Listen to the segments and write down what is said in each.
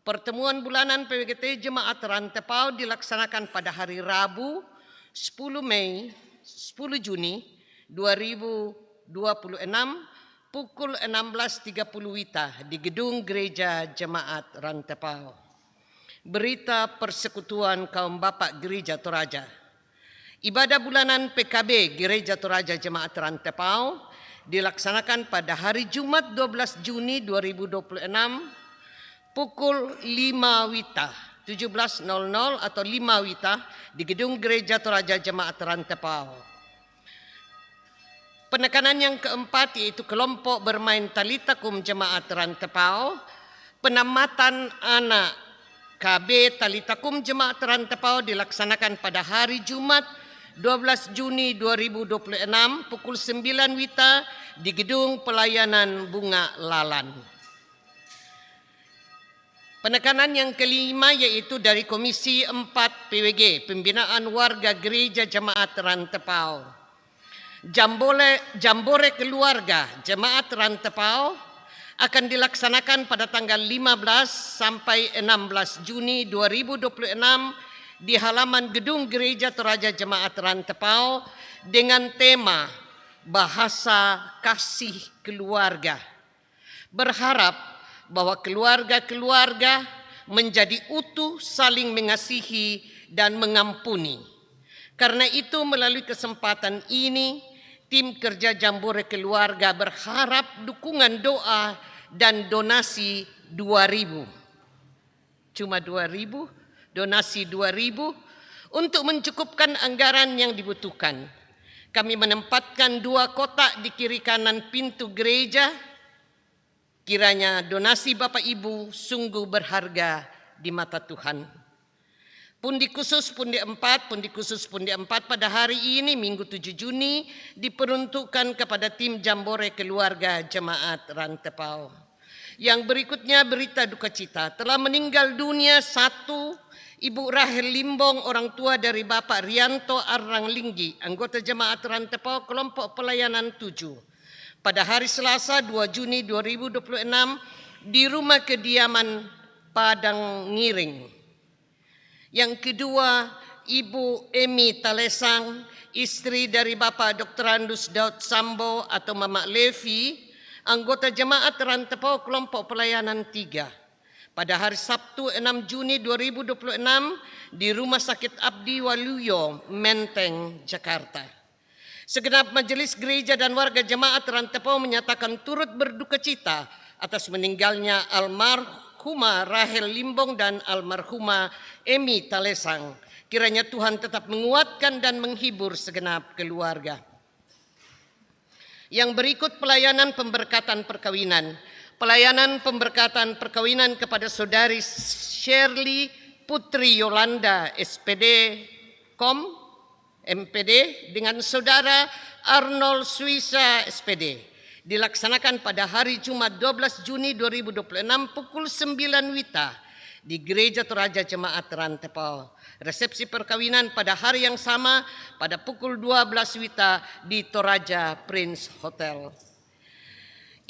Pertemuan bulanan PWGT Jemaat Rantepau dilaksanakan pada hari Rabu 10 Juni 2026 pukul 16.30 WITA di Gedung Gereja Jemaat Rantepau. Berita Persekutuan Kaum Bapak Gereja Toraja. Ibadah bulanan PKB Gereja Toraja Jemaat Rantepau dilaksanakan pada hari Jumat 12 Juni 2026 pukul 5 WITA 17.00 atau 5 WITA di Gedung Gereja Toraja Jemaat Rantepau. Penekanan yang keempat yaitu kelompok bermain Talitakum Jemaat Rantepau. Penamatan anak KB Talitakum Jemaat Rantepau dilaksanakan pada hari Jumat 12 Juni 2026 pukul 9 WITA di Gedung Pelayanan Bunga Lalan. Penekanan yang kelima yaitu dari Komisi 4 PWG, Pembinaan Warga Gereja Jemaat Rantepau. Jambore Keluarga Jemaat Rantepau akan dilaksanakan pada tanggal 15 sampai 16 Juni 2026 di halaman Gedung Gereja Toraja Jemaat Rantepau dengan tema Bahasa Kasih Keluarga. Berharap bahwa keluarga-keluarga menjadi utuh, saling mengasihi dan mengampuni. Karena itu melalui kesempatan ini, tim kerja Jambore Keluarga berharap dukungan doa dan donasi 2.000. Cuma 2.000, donasi 2.000 untuk mencukupkan anggaran yang dibutuhkan. Kami menempatkan 2 kotak di kiri kanan pintu gereja. Kiranya donasi Bapak Ibu sungguh berharga di mata Tuhan. Pundi khusus pundi 4 pada hari ini Minggu 7 Juni diperuntukkan kepada tim Jambore Keluarga Jemaat Rantepau. Yang berikutnya berita duka cita, telah meninggal dunia 1 Ibu Rahel Limbong, orang tua dari Bapak Rianto Arrang Linggi, anggota Jemaat Rantepau kelompok pelayanan 7. Pada hari Selasa 2 Juni 2026 di rumah kediaman Padang Ngiring. Yang kedua, Ibu Emi Talesang, istri dari Bapak Dr. Andus Daud Sambo atau Mama Levi, anggota Jemaat Rantepau kelompok pelayanan 3. Pada hari Sabtu 6 Juni 2026 di Rumah Sakit Abdi Waluyo, Menteng, Jakarta. Segenap majelis gereja dan warga Jemaat Rantepau menyatakan turut berduka cita atas meninggalnya almarhumah Rahel Limbong dan almarhumah Emi Talesang. Kiranya Tuhan tetap menguatkan dan menghibur segenap keluarga. Yang berikut pelayanan pemberkatan perkawinan. Pelayanan pemberkatan perkawinan kepada saudari Shirley Putri Yolanda SPD Kom MPD dengan saudara Arnold Suisa SPD dilaksanakan pada hari Jumat 12 Juni 2026 pukul 9 WITA di Gereja Toraja Jemaat Rantepau. Resepsi perkawinan pada hari yang sama pada pukul 12 WITA di Toraja Prince Hotel.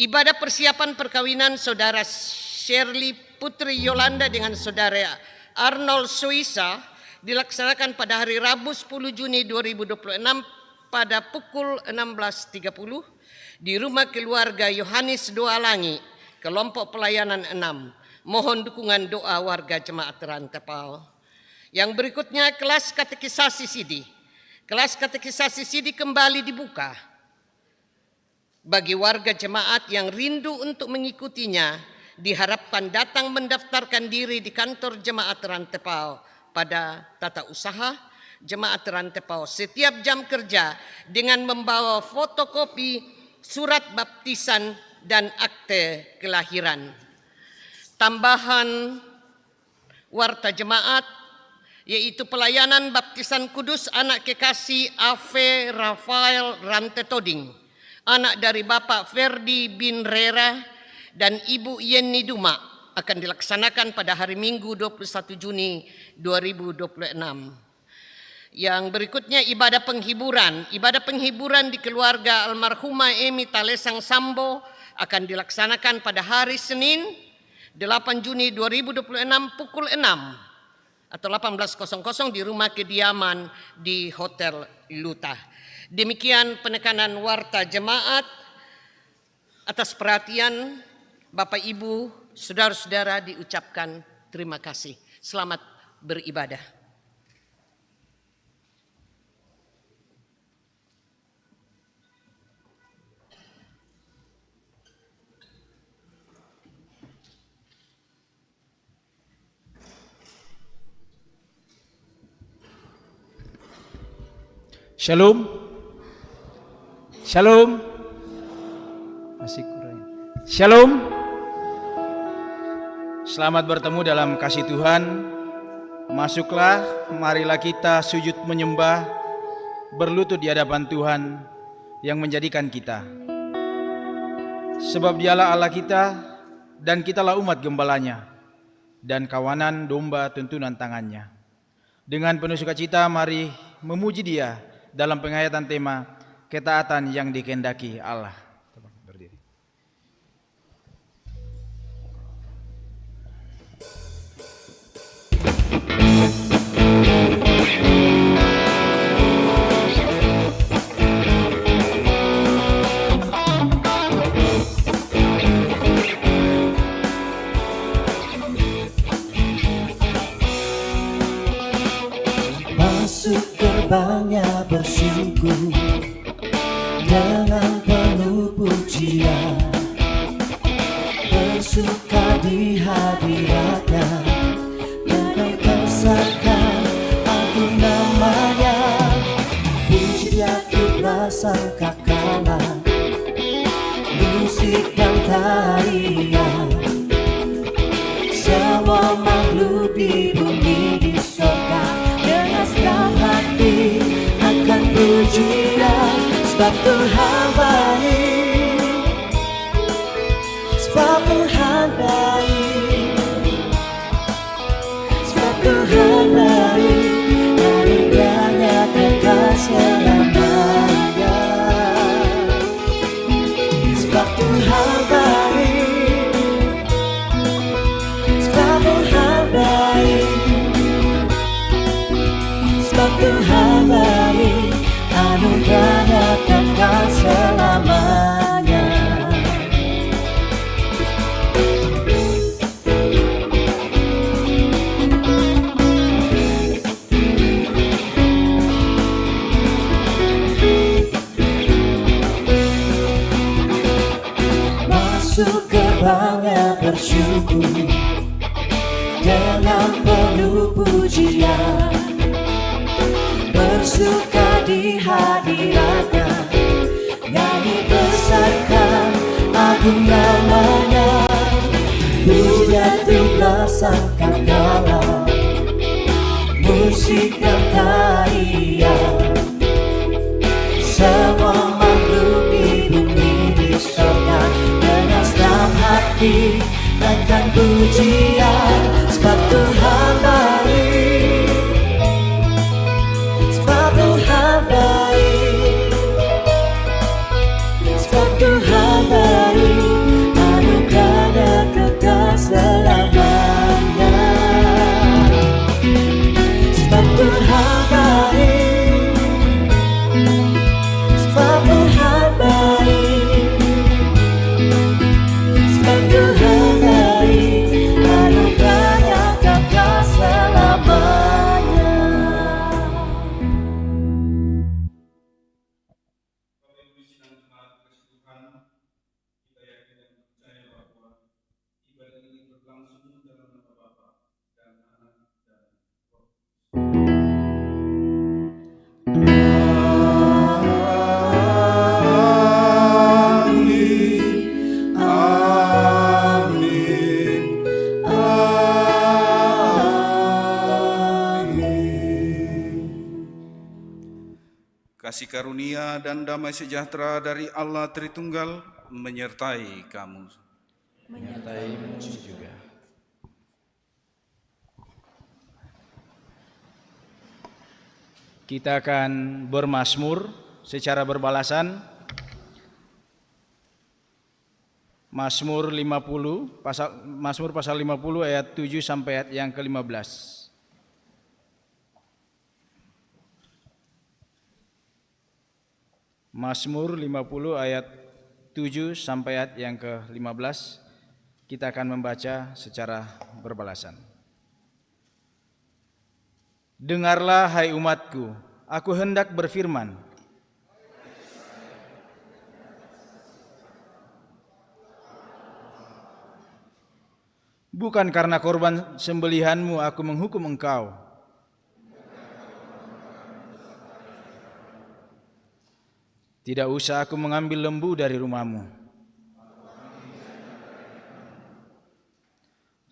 Ibadah persiapan perkawinan saudara Shirley Putri Yolanda dengan saudara Arnold Suisa dilaksanakan pada hari Rabu 10 Juni 2026 pada pukul 16.30 di rumah keluarga Yohanes Doalangi, kelompok pelayanan 6. Mohon dukungan doa warga Jemaat Rantepau. Yang berikutnya kelas katekisasi Sidi. Kelas katekisasi Sidi kembali dibuka bagi warga jemaat yang rindu untuk mengikutinya. Diharapkan datang mendaftarkan diri di kantor Jemaat Rantepau pada tata usaha Jemaat Rantepau setiap jam kerja dengan membawa fotokopi surat baptisan dan akte kelahiran. Tambahan warta jemaat yaitu pelayanan baptisan kudus anak kekasih Ave Rafael Rantetoding, anak dari Bapak Ferdi bin Rera dan Ibu Yeni Duma, akan dilaksanakan pada hari Minggu 21 Juni 2026. Yang berikutnya ibadah penghiburan. Ibadah penghiburan di keluarga almarhumah Emi Talesang Sambo akan dilaksanakan pada hari Senin 8 Juni 2026 pukul 6 atau 18.00 di rumah kediaman di Hotel Luta. Demikian penekanan warta jemaat. Atas perhatian Bapak Ibu, saudara-saudara diucapkan terima kasih. Selamat beribadah. Shalom. Shalom. Masih kurang. Shalom. Selamat bertemu dalam kasih Tuhan. Masuklah, marilah kita sujud menyembah, berlutut di hadapan Tuhan yang menjadikan kita. Sebab Dialah Allah kita dan kitalah umat gembalanya dan kawanan domba tuntunan tangannya. Dengan penuh sukacita mari memuji Dia dalam penghayatan tema ketaatan yang dikehendaki Allah. Berdiri. Masuk gerbangnya bersyukur dengan penuh pujian, bersuka di hadiratnya dan besarkan agung namanya. Puji Dia itulah sangkakala, musik dan tarian, semua makhluk di bumi di surga dengan senang hati akan pujian. Sebab Tuhan baik, sebab Tuhan baik, sebab Tuhan baik, anugerahnya kekal selamanya. Sebab Tuhan baik, sebab Tuhan baik, sebab Tuhan baik, anugerahnya kekal selamanya. Masuk gerbangnya bersyukur dengan penuh pujian, bersuka di hadiratnya, nyanyi besarkan agung namanya. Puji itulah sangkakala, musik dan tarian, semua makhluk di bumi di surga dengan senang hati akan pujian. Sebab Tuhan baik, sebab Tuhan baik, sebab Tuhan baik, anugerahnya kekal selamanya. Sebab Tuhan baik, sebab Tuhan baik, sebab Tuhan baik, anugerahnya kekal selamanya. Kasih karunia dan damai sejahtera dari Allah Tritunggal menyertai kamu. Menyertaimu juga. Kita akan bermazmur secara berbalasan. Mazmur 50 pasal 50 ayat 7 sampai ayat yang ke-15. Mazmur 50 ayat 7 sampai ayat yang ke-15. Kita akan membaca secara berbalasan. Dengarlah hai umatku, aku hendak berfirman. Bukan karena korban sembelihanmu aku menghukum engkau. Tidak usah aku mengambil lembu dari rumahmu.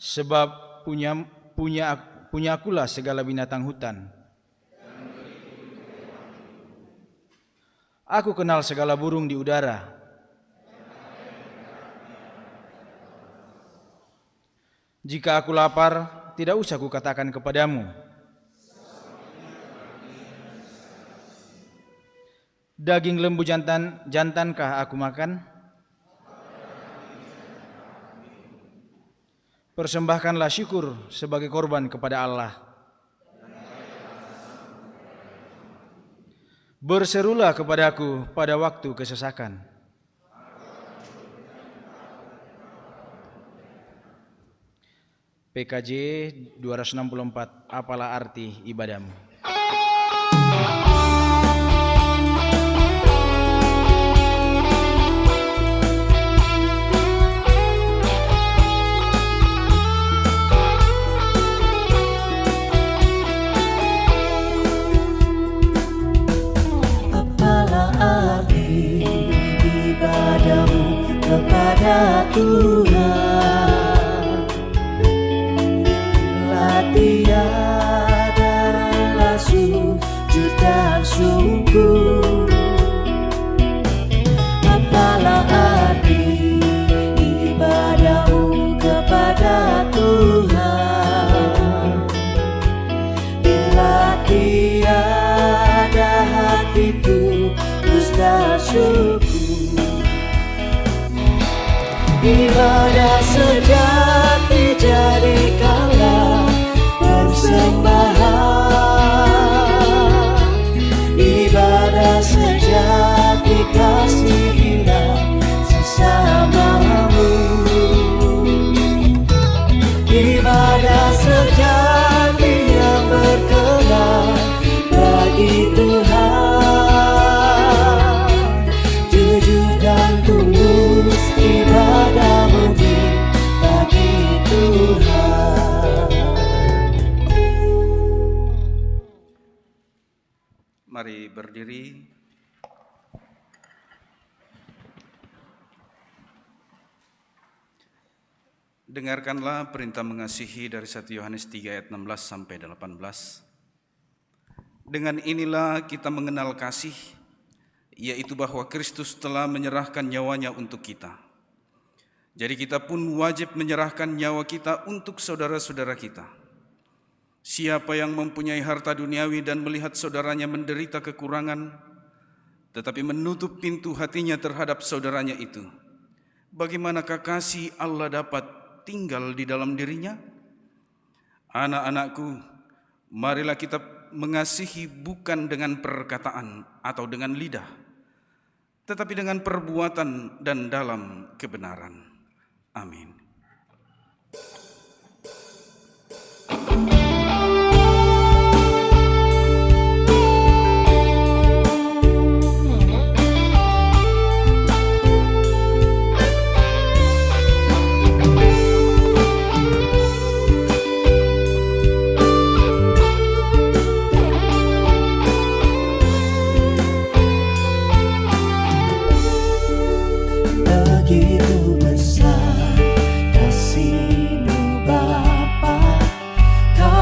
Sebab punya akulah segala binatang hutan. Aku kenal segala burung di udara. Jika aku lapar, tidak usah kukatakan kepadamu. Daging lembu jantankah aku makan? Persembahkanlah syukur sebagai korban kepada Allah. Berserulah kepadaku pada waktu kesesakan. PKJ 264, apalah arti ibadahmu? Apalah arti ibadahmu kepada Tuhan? Tiada rela sujud dan sungguh. Apalah arti ibadahmu kepada Tuhan bila tiada hati tulus dan syukur. Ibadah sejati jadikanlah persembahan. Ibadah sejati kasihilah sesamamu. Ibadah sejati yang berkenan bagi Tuhan. Jujur dan tulus ibadahmu bagi Tuhan. Mari berdiri. Dengarkanlah perintah mengasihi dari 1 Yohanes 3 ayat 16 sampai 18. Dengan inilah kita mengenal kasih, yaitu bahwa Kristus telah menyerahkan nyawanya untuk kita. Jadi kita pun wajib menyerahkan nyawa kita untuk saudara-saudara kita. Siapa yang mempunyai harta duniawi dan melihat saudaranya menderita kekurangan, tetapi menutup pintu hatinya terhadap saudaranya itu, bagaimanakah kasih Allah dapat tinggal di dalam dirinya? Anak-anakku, marilah kita mengasihi bukan dengan perkataan atau dengan lidah, tetapi dengan perbuatan dan dalam kebenaran. Amin. Begitu besar kasih-Mu Bapa, Kau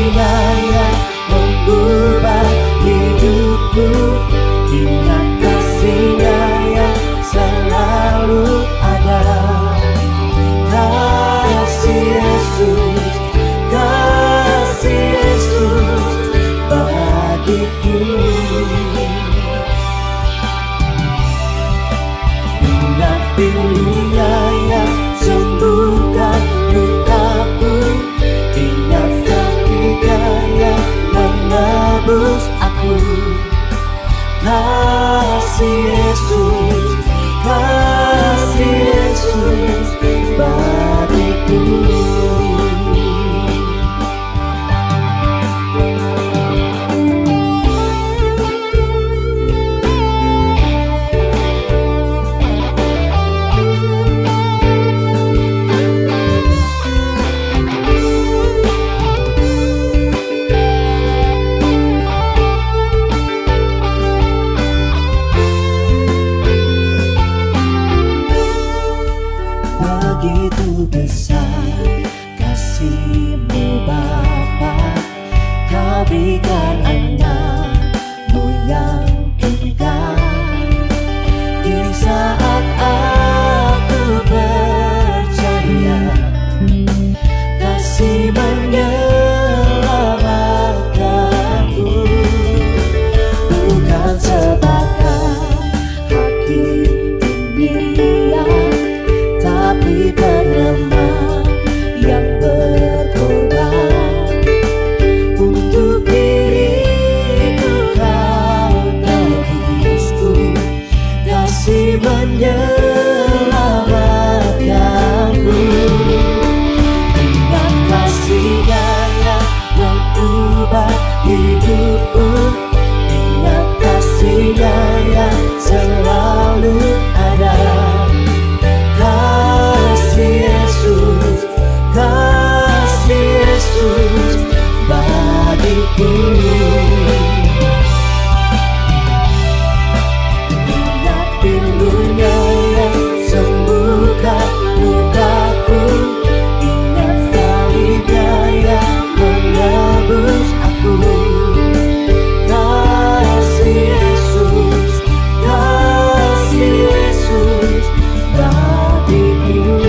kasih-Nya yang mengubah hidupku, ingat kasih-Nya yang selalu ada. Kasih Yesus, kasih Yesus bagiku. Ingat pilu-Nya yang sembuhkan lukaku, ingat salib-Nya yang menebus aku. Kasih Yesus, kasih Yesus bagiku. Begitu besar kasih-Mu Bapa, Kau berikan anak-Mu yang tunggal. Di saat aku percaya, kasih menyelamatkanku. Bukan sebagai hakim dunia, tapi penyelamat yang berkorban. Untuk diriku Kau tebusku, kasih menyelamatkanku. Ingat kasih-Nya yang mengubah hidupku, ingat kasih-Nya yang selalu ada. Kasih Yesus, kasih Yesus bagiku. Ingat pilu-Nya yang sembuhkan lukaku, ingat salib-Nya yang menebus aku. Kasih Yesus, kasih Yesus bagiku.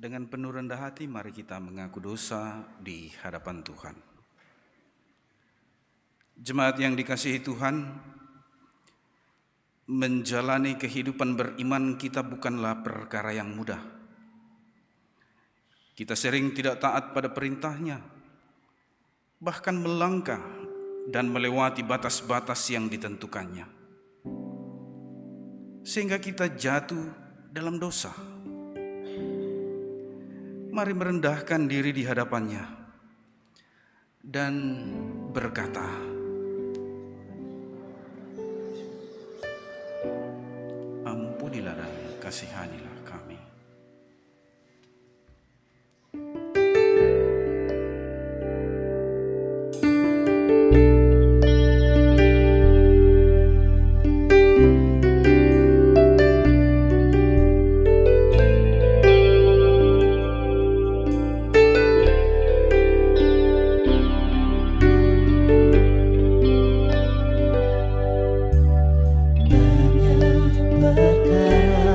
Dengan penuh rendah hati, mari kita mengaku dosa di hadapan Tuhan. Jemaat yang dikasihi Tuhan, menjalani kehidupan beriman kita bukanlah perkara yang mudah. Kita sering tidak taat pada perintah-Nya, bahkan melangkah dan melewati batas-batas yang ditentukannya, sehingga kita jatuh dalam dosa. Mari merendahkan diri di hadapan-Nya dan berkata, ampunilah dan kasihanilah kami. Banyak perkara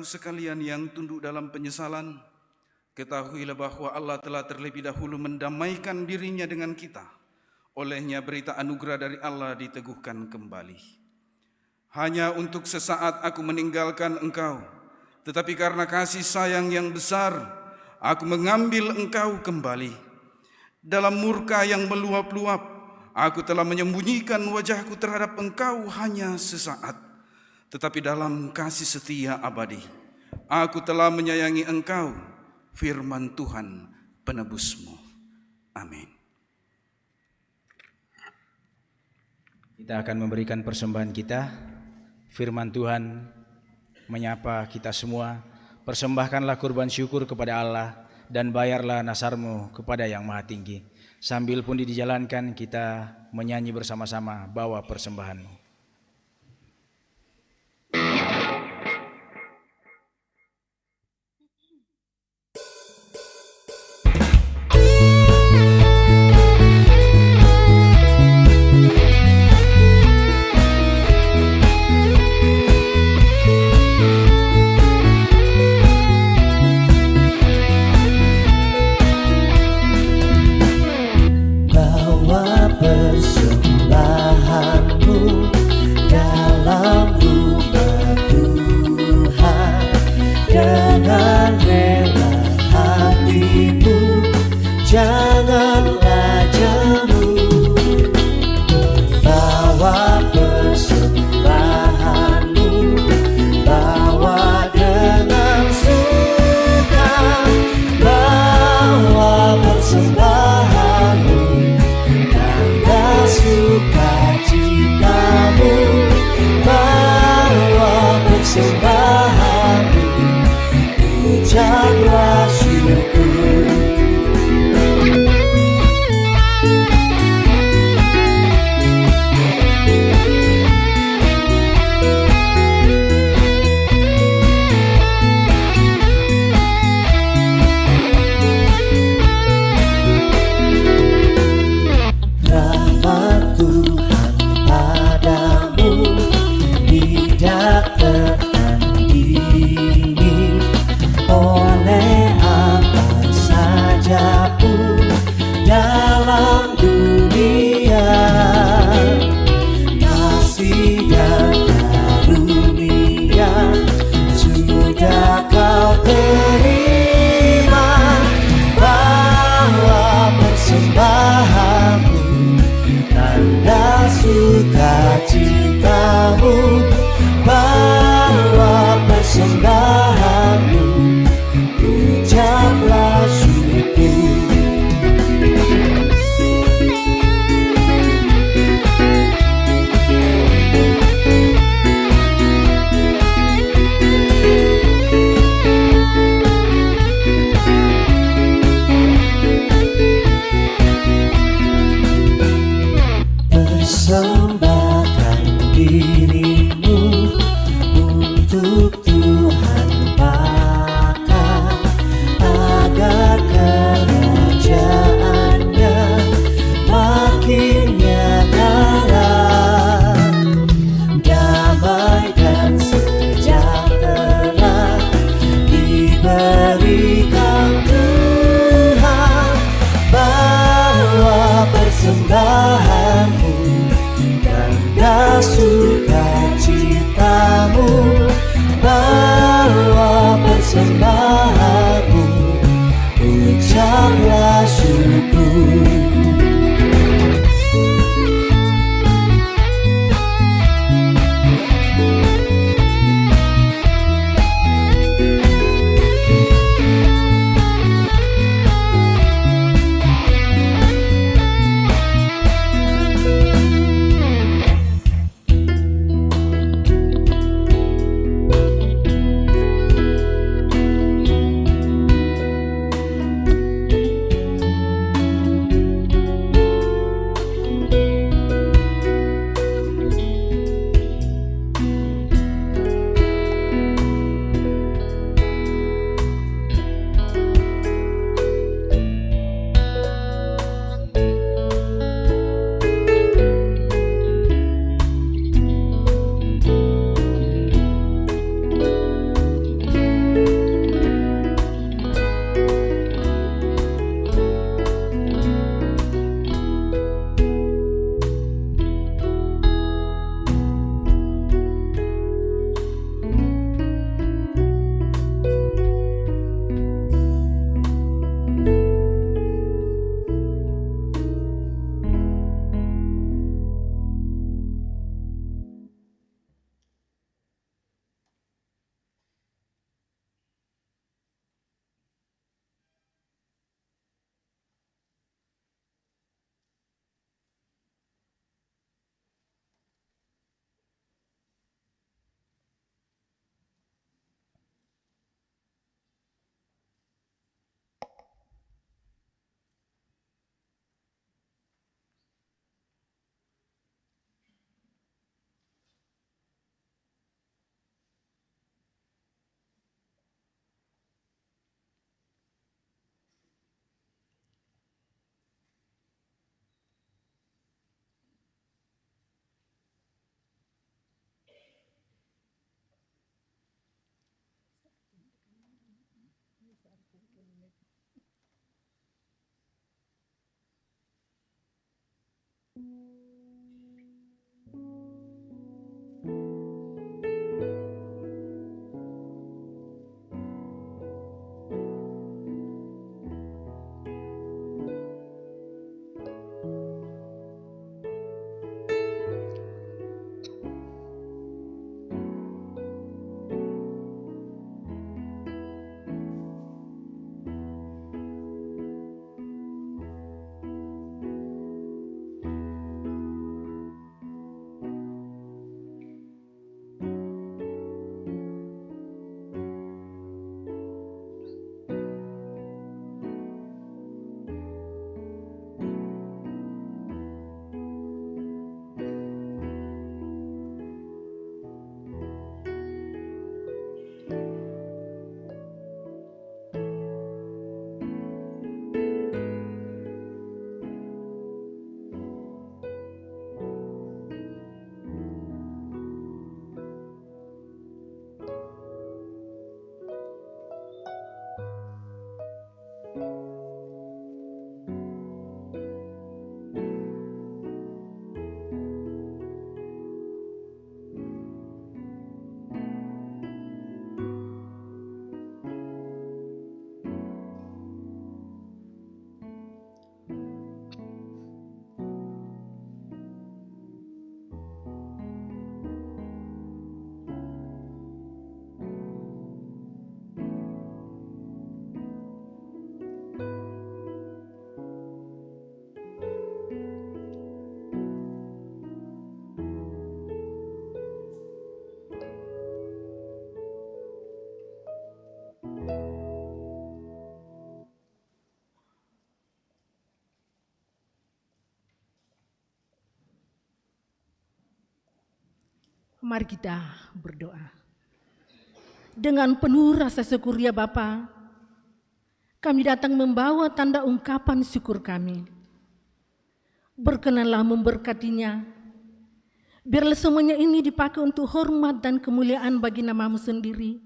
saudaraku sekalian yang tunduk dalam penyesalan, ketahuilah bahwa Allah telah terlebih dahulu mendamaikan dirinya dengan kita. Olehnya berita anugerah dari Allah diteguhkan kembali. Hanya untuk sesaat aku meninggalkan engkau, tetapi karena kasih sayang yang besar, aku mengambil engkau kembali. Dalam murka yang meluap-luap, aku telah menyembunyikan wajahku terhadap engkau hanya sesaat. Tetapi dalam kasih setia abadi, aku telah menyayangi engkau, firman Tuhan penebusmu. Amin. Kita akan memberikan persembahan kita. Firman Tuhan menyapa kita semua. Persembahkanlah kurban syukur kepada Allah dan bayarlah nasarmu kepada Yang Maha Tinggi. Sambil pun dijalankan, kita menyanyi bersama-sama, bawa persembahanmu. Mari kita berdoa. Dengan penuh rasa syukur ya Bapa, kami datang membawa tanda ungkapan syukur kami. Berkenanlah memberkatinya, biarlah semuanya ini dipakai untuk hormat dan kemuliaan bagi nama-Mu sendiri,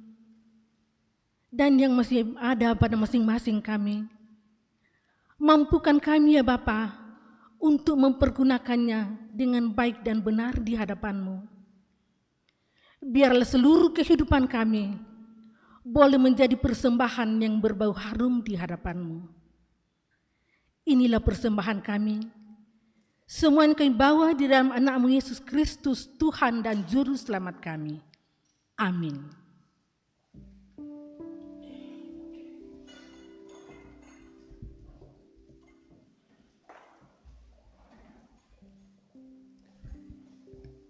dan yang masih ada pada masing-masing kami. Mampukan kami ya Bapa untuk mempergunakannya dengan baik dan benar di hadapan-Mu. Biarlah seluruh kehidupan kami boleh menjadi persembahan yang berbau harum di hadapan-Mu. Inilah persembahan kami. Semuanya kami bawa di dalam anak-Mu Yesus Kristus, Tuhan dan Juru Selamat kami. Amin.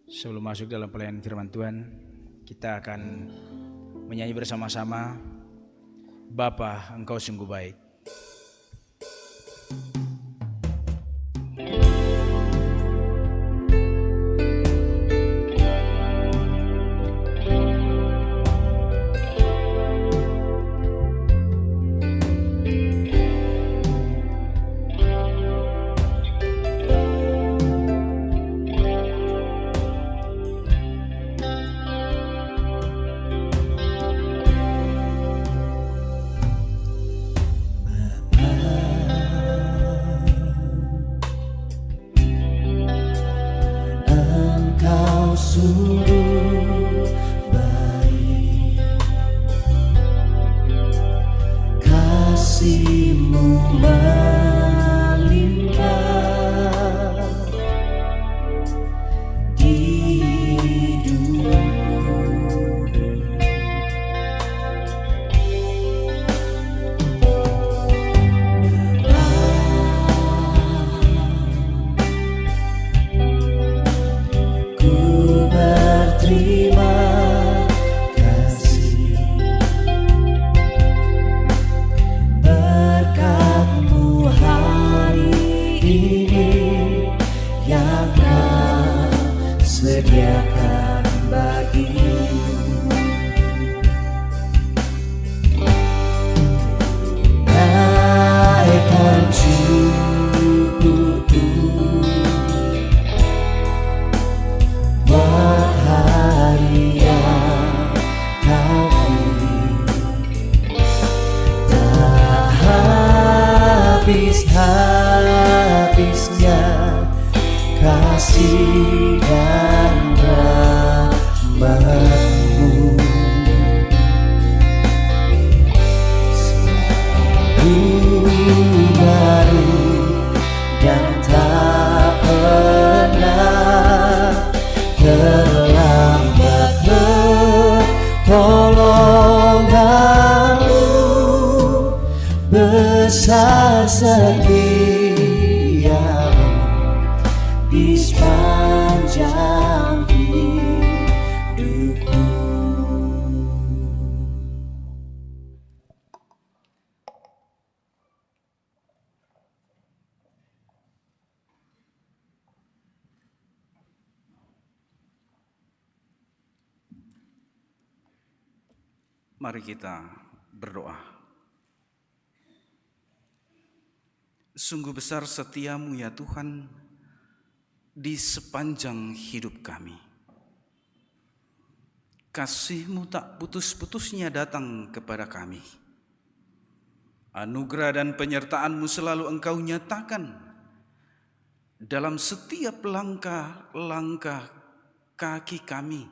Sebelum masuk dalam pelayanan firman Tuhan, kita akan menyanyi bersama-sama, Bapa, Engkau sungguh baik. Sungguh baik, kasih-Mu melimpah di hidupku. Terima kasih, berkat-Mu hari ini yang Kau sediakan bagiku. Naikkan syukurku buat hari yang Kau pilih, tak habis-habisnya kasih dan rahmat-Mu. Selalu baru dan tak pernah terlambat pertolongan-Mu, besar setia-Mu di sepanjang hidupku. Mari kita berdoa. Sungguh besar setia-Mu ya Tuhan di sepanjang hidup kami. Kasih-Mu tak putus-putusnya datang kepada kami. Anugerah dan penyertaan-Mu selalu Engkau nyatakan dalam setiap langkah-langkah kaki kami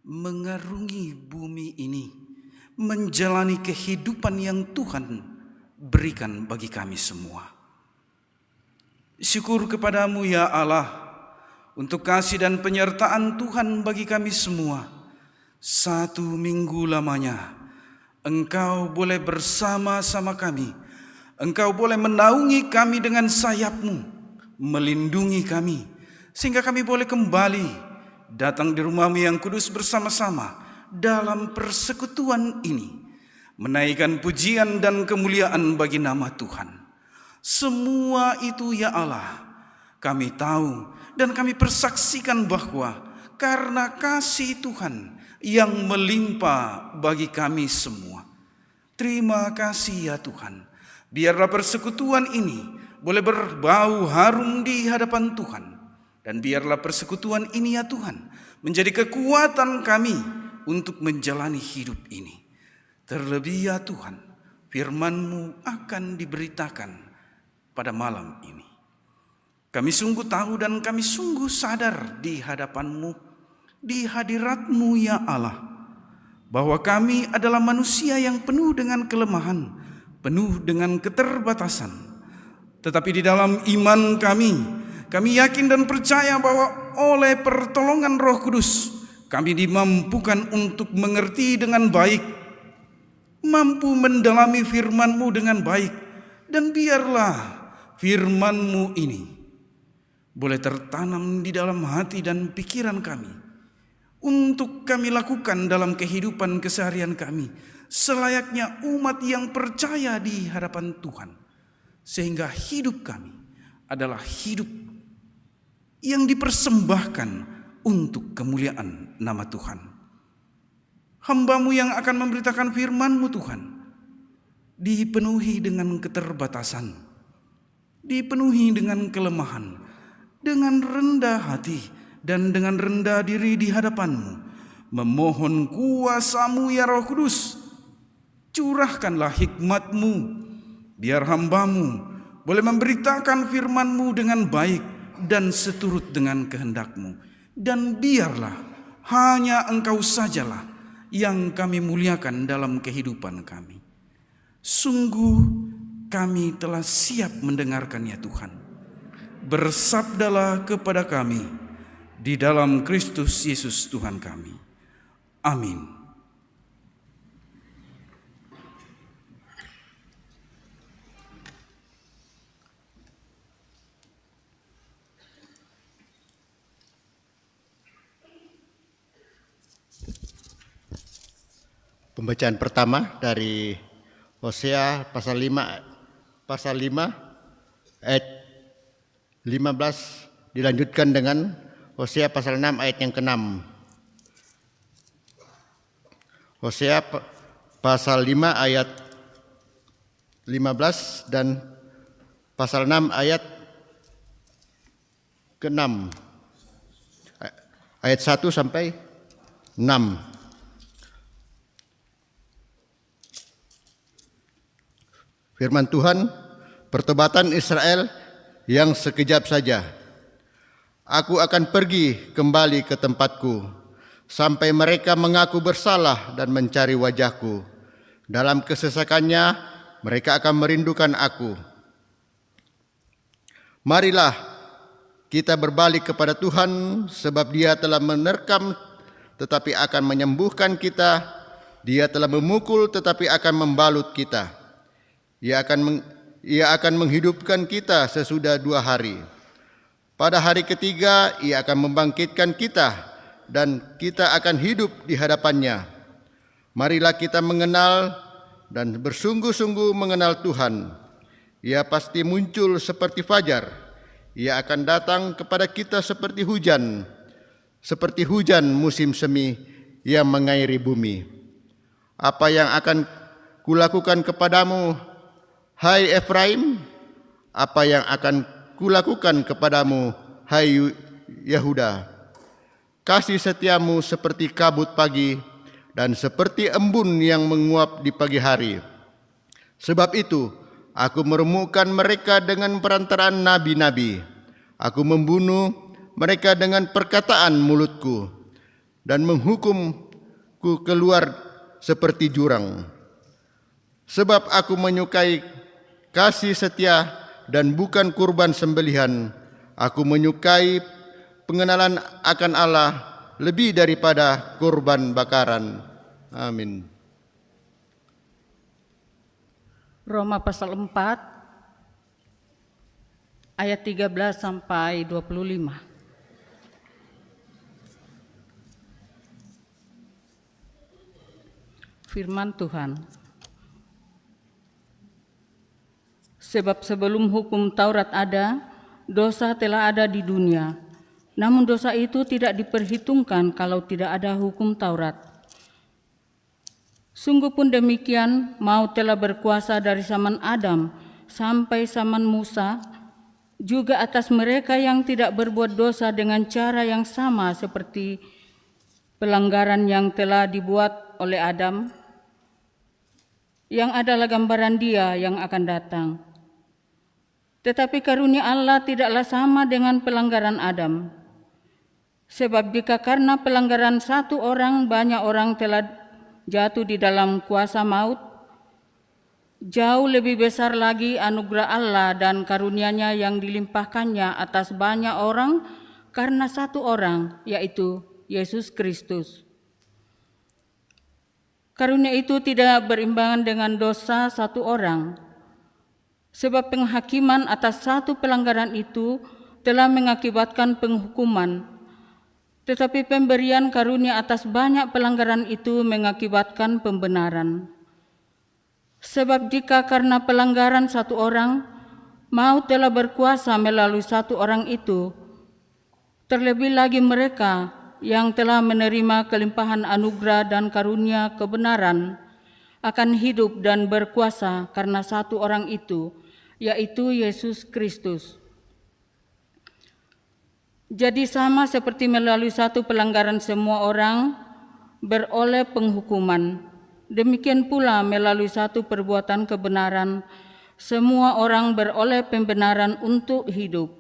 mengarungi bumi ini, menjalani kehidupan yang Tuhan berikan bagi kami semua. Syukur kepada-Mu ya Allah untuk kasih dan penyertaan Tuhan bagi kami semua. 1 minggu lamanya Engkau boleh bersama-sama kami. Engkau boleh menaungi kami dengan sayap-Mu, melindungi kami, sehingga kami boleh kembali datang di rumah-Mu yang kudus bersama-sama dalam persekutuan ini, menaikkan pujian dan kemuliaan bagi nama Tuhan. Semua itu ya Allah, kami tahu dan kami persaksikan bahwa karena kasih Tuhan yang melimpah bagi kami semua. Terima kasih ya Tuhan. Biarlah persekutuan ini boleh berbau harum di hadapan Tuhan. Dan biarlah persekutuan ini ya Tuhan menjadi kekuatan kami untuk menjalani hidup ini. Terlebih ya Tuhan, firman-Mu akan diberitakan pada malam ini. Kami sungguh tahu dan kami sungguh sadar di hadapan-Mu, di hadirat-Mu ya Allah, bahwa kami adalah manusia yang penuh dengan kelemahan, penuh dengan keterbatasan. Tetapi di dalam iman kami yakin dan percaya bahwa oleh pertolongan Roh Kudus, kami dimampukan untuk mengerti dengan baik, mampu mendalami firman-Mu dengan baik, dan biarlah firman-Mu ini boleh tertanam di dalam hati dan pikiran kami, untuk kami lakukan dalam kehidupan keseharian kami, selayaknya umat yang percaya di hadapan Tuhan, sehingga hidup kami adalah hidup yang dipersembahkan untuk kemuliaan nama Tuhan. Hamba-Mu yang akan memberitakan firman-Mu Tuhan, dipenuhi dengan keterbatasan, dipenuhi dengan kelemahan, dengan rendah hati dan dengan rendah diri di hadapan-Mu, memohon kuasa-Mu ya Roh Kudus. Curahkanlah hikmat-Mu, biar hamba-Mu boleh memberitakan firman-Mu dengan baik dan seturut dengan kehendak-Mu. Dan biarlah hanya Engkau sajalah yang kami muliakan dalam kehidupan kami. Sungguh kami telah siap mendengarkan-Nya Tuhan. Bersabdalah kepada kami di dalam Kristus Yesus Tuhan kami. Amin. Pembacaan pertama dari Hosea pasal 5 ayat 15 dilanjutkan dengan Hosea pasal 6 ayat yang ke-6. Hosea pasal 5 ayat 15 dan pasal 6 ayat ke-6. Ayat 1 sampai 6. Firman Tuhan, pertobatan Israel yang sekejap saja. Aku akan pergi kembali ke tempatku, sampai mereka mengaku bersalah dan mencari wajahku. Dalam kesesakannya, mereka akan merindukan aku. Marilah kita berbalik kepada Tuhan, sebab Dia telah menerkam tetapi akan menyembuhkan kita. Dia telah memukul tetapi akan membalut kita. Ia akan menghidupkan kita sesudah 2 hari. Pada hari ketiga Ia akan membangkitkan kita, dan kita akan hidup di hadapan-Nya. Marilah kita mengenal dan bersungguh-sungguh mengenal Tuhan. Ia pasti muncul seperti fajar. Ia akan datang kepada kita seperti hujan musim semi yang mengairi bumi. Apa yang akan kulakukan kepadamu, hai Efraim? Apa yang akan kulakukan kepadamu, hai Yehuda? Kasih setiamu seperti kabut pagi dan seperti embun yang menguap di pagi hari. Sebab itu, aku meremukkan mereka dengan perantaraan nabi-nabi. Aku membunuh mereka dengan perkataan mulutku dan menghukumku keluar seperti jurang. Sebab aku menyukai kasih setia dan bukan kurban sembelihan. Aku menyukai pengenalan akan Allah lebih daripada kurban bakaran. Amin. Roma pasal 4 ayat 13 sampai 25. Firman Tuhan. Sebab sebelum hukum Taurat ada, dosa telah ada di dunia. Namun dosa itu tidak diperhitungkan kalau tidak ada hukum Taurat. Sungguh pun demikian, maut telah berkuasa dari zaman Adam sampai zaman Musa, juga atas mereka yang tidak berbuat dosa dengan cara yang sama seperti pelanggaran yang telah dibuat oleh Adam, yang adalah gambaran Dia yang akan datang. Tetapi karunia Allah tidaklah sama dengan pelanggaran Adam. Sebab jika karena pelanggaran satu orang banyak orang telah jatuh di dalam kuasa maut, jauh lebih besar lagi anugerah Allah dan karunia-Nya yang dilimpahkannya atas banyak orang karena satu orang, yaitu Yesus Kristus. Karunia itu tidak berimbangan dengan dosa satu orang, sebab penghakiman atas satu pelanggaran itu telah mengakibatkan penghukuman, tetapi pemberian karunia atas banyak pelanggaran itu mengakibatkan pembenaran. Sebab jika karena pelanggaran satu orang, maut telah berkuasa melalui satu orang itu, terlebih lagi mereka yang telah menerima kelimpahan anugerah dan karunia kebenaran akan hidup dan berkuasa karena satu orang itu, yaitu Yesus Kristus. Jadi sama seperti melalui satu pelanggaran semua orang beroleh penghukuman, demikian pula melalui satu perbuatan kebenaran semua orang beroleh pembenaran untuk hidup.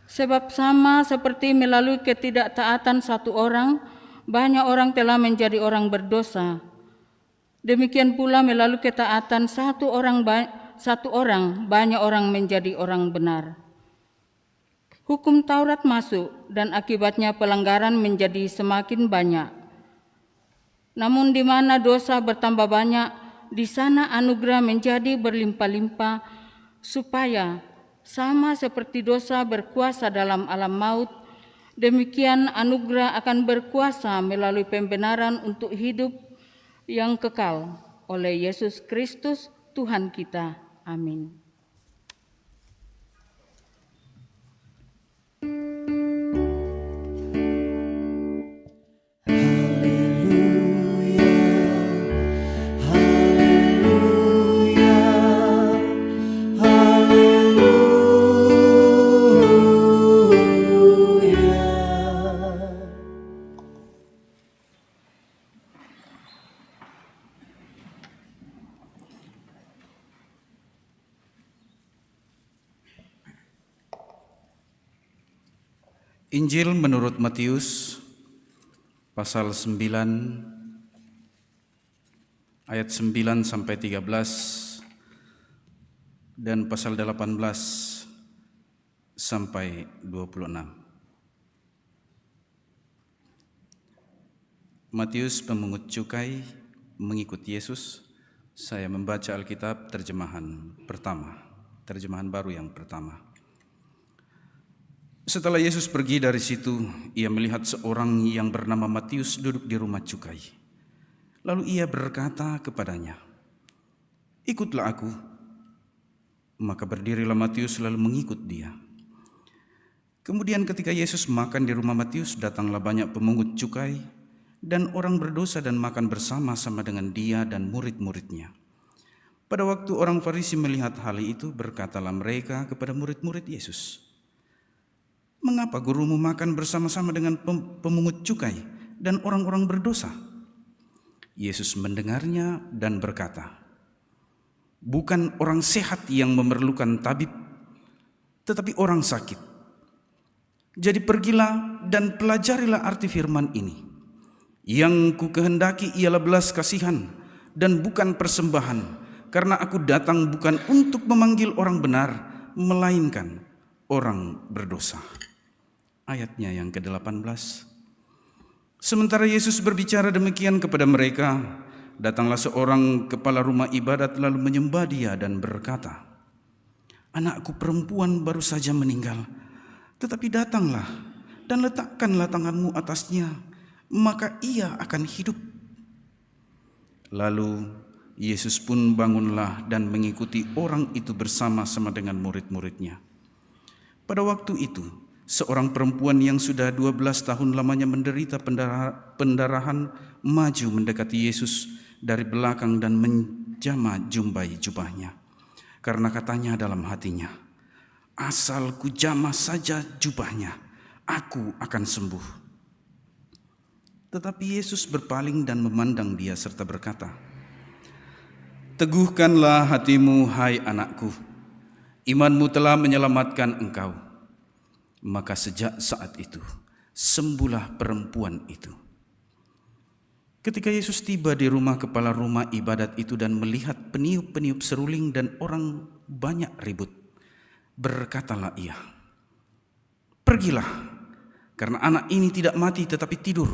Sebab sama seperti melalui ketidaktaatan satu orang, banyak orang telah menjadi orang berdosa. Demikian pula melalui ketaatan satu orang, banyak orang menjadi orang benar. Hukum Taurat masuk dan akibatnya pelanggaran menjadi semakin banyak. Namun di mana dosa bertambah banyak, di sana anugerah menjadi berlimpah-limpah, supaya sama seperti dosa berkuasa dalam alam maut, demikian anugerah akan berkuasa melalui pembenaran untuk hidup yang kekal oleh Yesus Kristus Tuhan kita. Amin. Injil menurut Matius pasal 9 ayat 9 sampai 13 dan pasal 18 sampai 26. Matius pemungut cukai mengikut Yesus. Saya membaca Alkitab terjemahan pertama, terjemahan baru yang pertama. Setelah Yesus pergi dari situ, ia melihat seorang yang bernama Matius duduk di rumah cukai. Lalu ia berkata kepadanya, "Ikutlah aku." Maka berdirilah Matius lalu mengikut dia. Kemudian ketika Yesus makan di rumah Matius, datanglah banyak pemungut cukai dan orang berdosa dan makan bersama-sama dengan dia dan murid-muridnya. Pada waktu orang Farisi melihat hal itu, berkatalah mereka kepada murid-murid Yesus, "Mengapa gurumu makan bersama-sama dengan pemungut cukai dan orang-orang berdosa?" Yesus mendengarnya dan berkata, "Bukan orang sehat yang memerlukan tabib, tetapi orang sakit. Jadi pergilah dan pelajarilah arti firman ini. Yang ku kehendaki ialah belas kasihan dan bukan persembahan, karena aku datang bukan untuk memanggil orang benar, melainkan orang berdosa." Ayatnya yang ke-18. Sementara Yesus berbicara demikian kepada mereka, datanglah seorang kepala rumah ibadat lalu menyembah dia dan berkata, "Anakku perempuan baru saja meninggal, tetapi datanglah dan letakkanlah tanganmu atasnya, maka ia akan hidup." Lalu Yesus pun bangunlah dan mengikuti orang itu bersama-sama dengan murid-muridnya. Pada waktu itu Seorang perempuan yang sudah 12 tahun lamanya menderita pendarahan maju mendekati Yesus dari belakang dan menjamah jumbai jubahnya. Karena katanya dalam hatinya, asal ku jamah saja jubahnya, aku akan sembuh. Tetapi Yesus berpaling dan memandang dia serta berkata, teguhkanlah hatimu, hai anakku, imanmu telah menyelamatkan engkau. Maka sejak saat itu, sembuhlah perempuan itu. Ketika Yesus tiba di rumah kepala rumah ibadat itu dan melihat peniup-peniup seruling dan orang banyak ribut, berkatalah ia, pergilah, karena anak ini tidak mati tetapi tidur.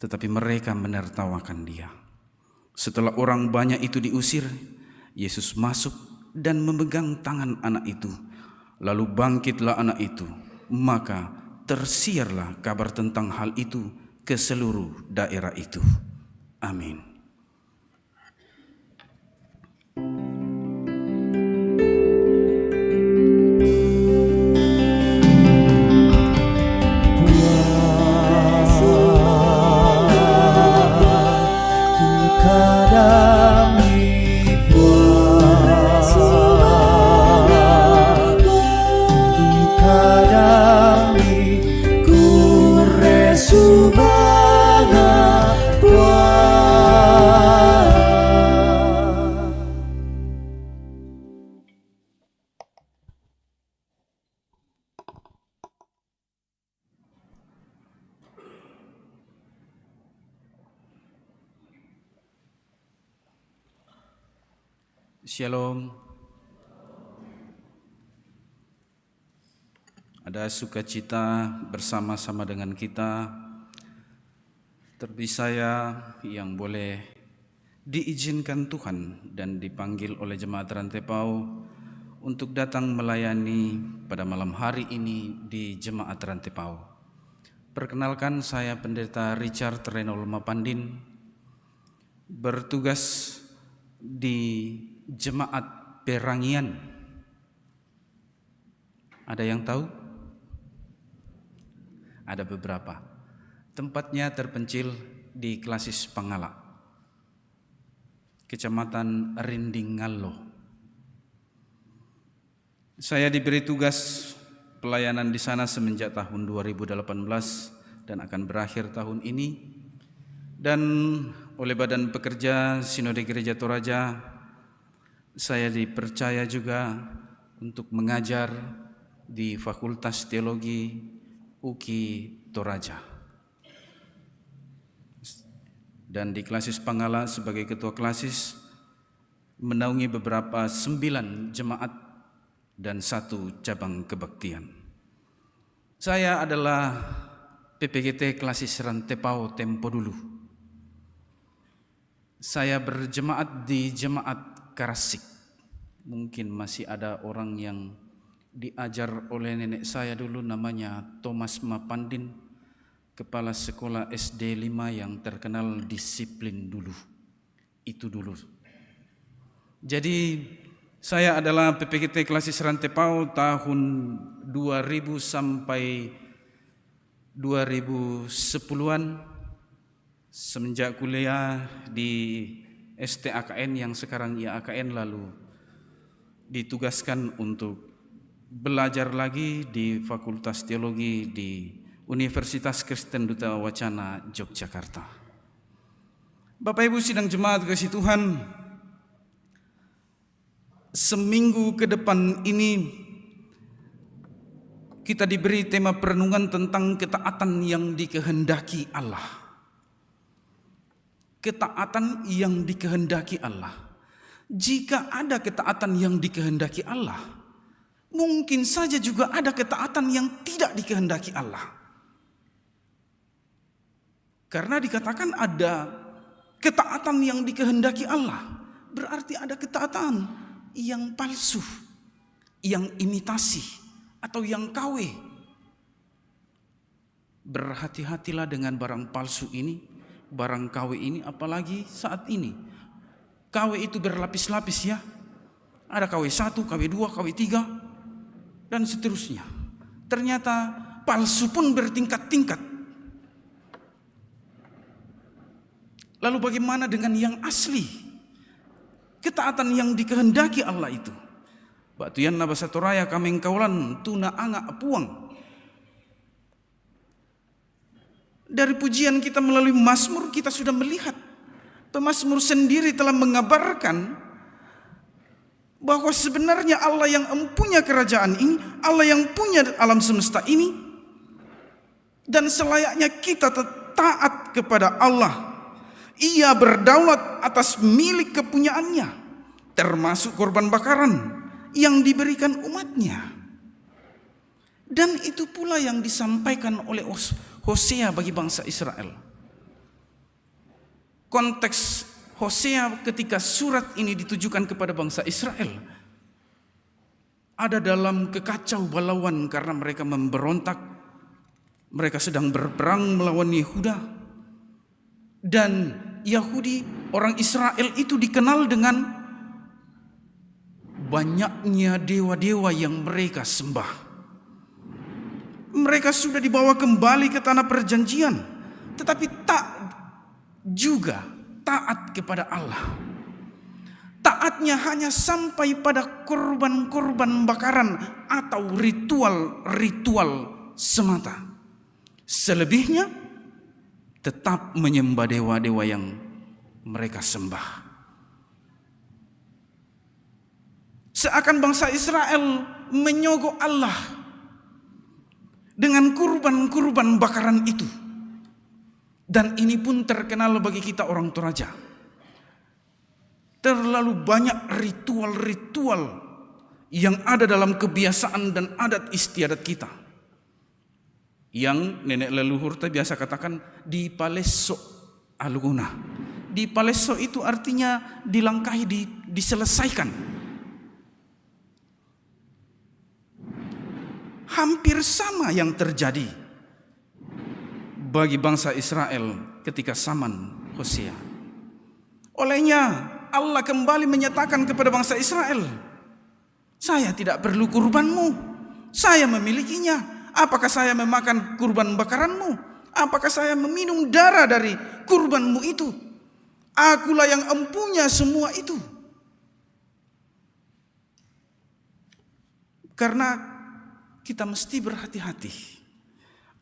Tetapi mereka menertawakan dia. Setelah orang banyak itu diusir, Yesus masuk dan memegang tangan anak itu. Lalu bangkitlah anak itu, maka tersiarlah kabar tentang hal itu ke seluruh daerah itu. Amin. Shalom. Ada sukacita bersama-sama dengan kita. Terlebih saya yang boleh diizinkan Tuhan dan dipanggil oleh Jemaat Rantepau untuk datang melayani pada malam hari ini di Jemaat Rantepau. Perkenalkan, saya Pendeta Richard Renol Mapandin, bertugas di Jemaat Perangian. Ada yang tahu? Ada beberapa. Tempatnya terpencil di Klasis Pangala, Kecamatan Rindingallo. Saya diberi tugas pelayanan di sana semenjak tahun 2018 dan akan berakhir tahun ini. Dan oleh Badan Pekerja Sinode Gereja Toraja, saya dipercaya juga untuk mengajar di Fakultas Teologi UKI Toraja. Dan di Klasis Pangala sebagai ketua klasis, menaungi beberapa 9 jemaat dan 1 cabang kebaktian. Saya adalah PPGT Klasis Rantepau tempo dulu. Saya berjemaat di Jemaat Karasik. Mungkin masih ada orang yang diajar oleh nenek saya dulu, namanya Thomas Mapandin, kepala sekolah SD 5 yang terkenal disiplin dulu. Itu dulu. Jadi saya adalah PPGT Klasis Rantepau tahun 2000 sampai 2010-an. Semenjak kuliah di STAKN yang sekarang IAKN, lalu ditugaskan untuk belajar lagi di Fakultas Teologi di Universitas Kristen Duta Wacana Yogyakarta. Bapak Ibu sidang jemaat kasih Tuhan, seminggu ke depan ini kita diberi tema perenungan tentang ketaatan yang dikehendaki Allah. Ketaatan yang dikehendaki Allah. Jika ada ketaatan yang dikehendaki Allah, mungkin saja juga ada ketaatan yang tidak dikehendaki Allah. Karena dikatakan ada ketaatan yang dikehendaki Allah, berarti ada ketaatan yang palsu, yang imitasi, atau yang KW. Berhati-hatilah dengan barang palsu ini, barang KW ini, apalagi saat ini. KW itu berlapis-lapis ya. Ada KW 1, KW 2, KW 3, dan seterusnya. ternyata palsu pun bertingkat-tingkat. Lalu bagaimana dengan yang asli? Ketaatan yang dikehendaki Allah itu. Batuyan nabasatoraya kameng kaulan tuna anga apuang. Dari pujian kita melalui Mazmur kita sudah melihat pemazmur sendiri telah mengabarkan bahwa sebenarnya Allah yang empunya kerajaan ini, Allah yang punya alam semesta ini, dan selayaknya kita taat kepada Allah. Ia berdaulat atas milik kepunyaannya, termasuk korban bakaran yang diberikan umatnya. Dan itu pula yang disampaikan oleh Hosea bagi bangsa Israel. Konteks Hosea ketika surat ini ditujukan kepada bangsa Israel ada dalam kekacau balauan karena mereka memberontak. Mereka sedang berperang melawan Yehuda. Dan Yahudi, orang Israel itu dikenal dengan banyaknya dewa-dewa yang mereka sembah. Mereka sudah dibawa kembali ke tanah perjanjian, tetapi tak juga taat kepada Allah. Taatnya hanya sampai pada korban-korban bakaran atau ritual-ritual semata. Selebihnya tetap menyembah dewa-dewa yang mereka sembah. Seakan bangsa Israel menyogok Allah dengan kurban-kurban bakaran itu. Dan ini pun terkenal bagi kita orang Toraja. Terlalu banyak ritual-ritual yang ada dalam kebiasaan dan adat istiadat kita. Yang nenek leluhur biasa katakan di palesso aluguna. Di palesso itu artinya dilangkahi, diselesaikan. Hampir sama yang terjadi bagi bangsa Israel ketika zaman Hosea. Olehnya Allah kembali menyatakan kepada bangsa Israel, saya tidak perlu kurbanmu, saya memilikinya. Apakah saya memakan kurban bakaranmu? Apakah saya meminum darah dari kurbanmu itu? Akulah yang empunya semua itu. Karena kita mesti berhati-hati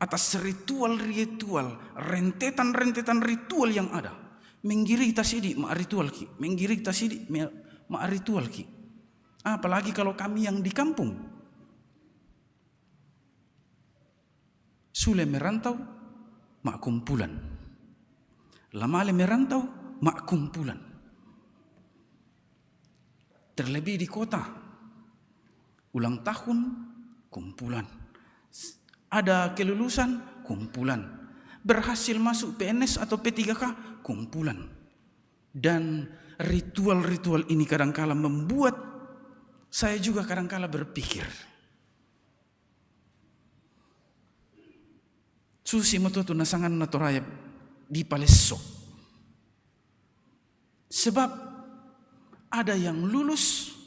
atas ritual-ritual, rentetan-rentetan ritual yang ada. Menggiri kita sidik mak ritual ki, menggiri kita sidik mak ritual ki. Apalagi kalau kami yang di kampung. Sule merantau, mak kumpulan. Lamale merantau, mak kumpulan. Terlebih di kota, ulang tahun, kumpulan. Ada kelulusan, kumpulan. Berhasil masuk PNS atau P3K, kumpulan. Dan ritual-ritual ini kadangkala membuat saya juga kadangkala berpikir, susi matutu nasangan natoraya di palesso. Sebab ada yang lulus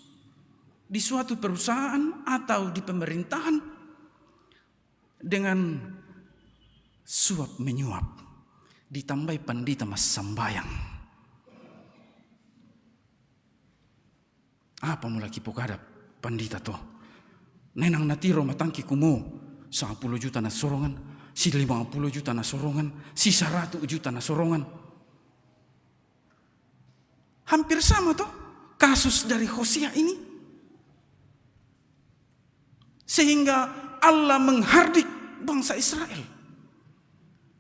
di suatu perusahaan atau di pemerintahan dengan suap menyuap ditambah pandita mas sambayang. Apa mula kipokadap pandita to? Nenang natiro matangki kumo 10 juta na sorongan, si 50 juta na sorongan, si 100 juta na sorongan. Hampir sama toh kasus dari Hosea ini. Sehingga Allah menghardik bangsa Israel.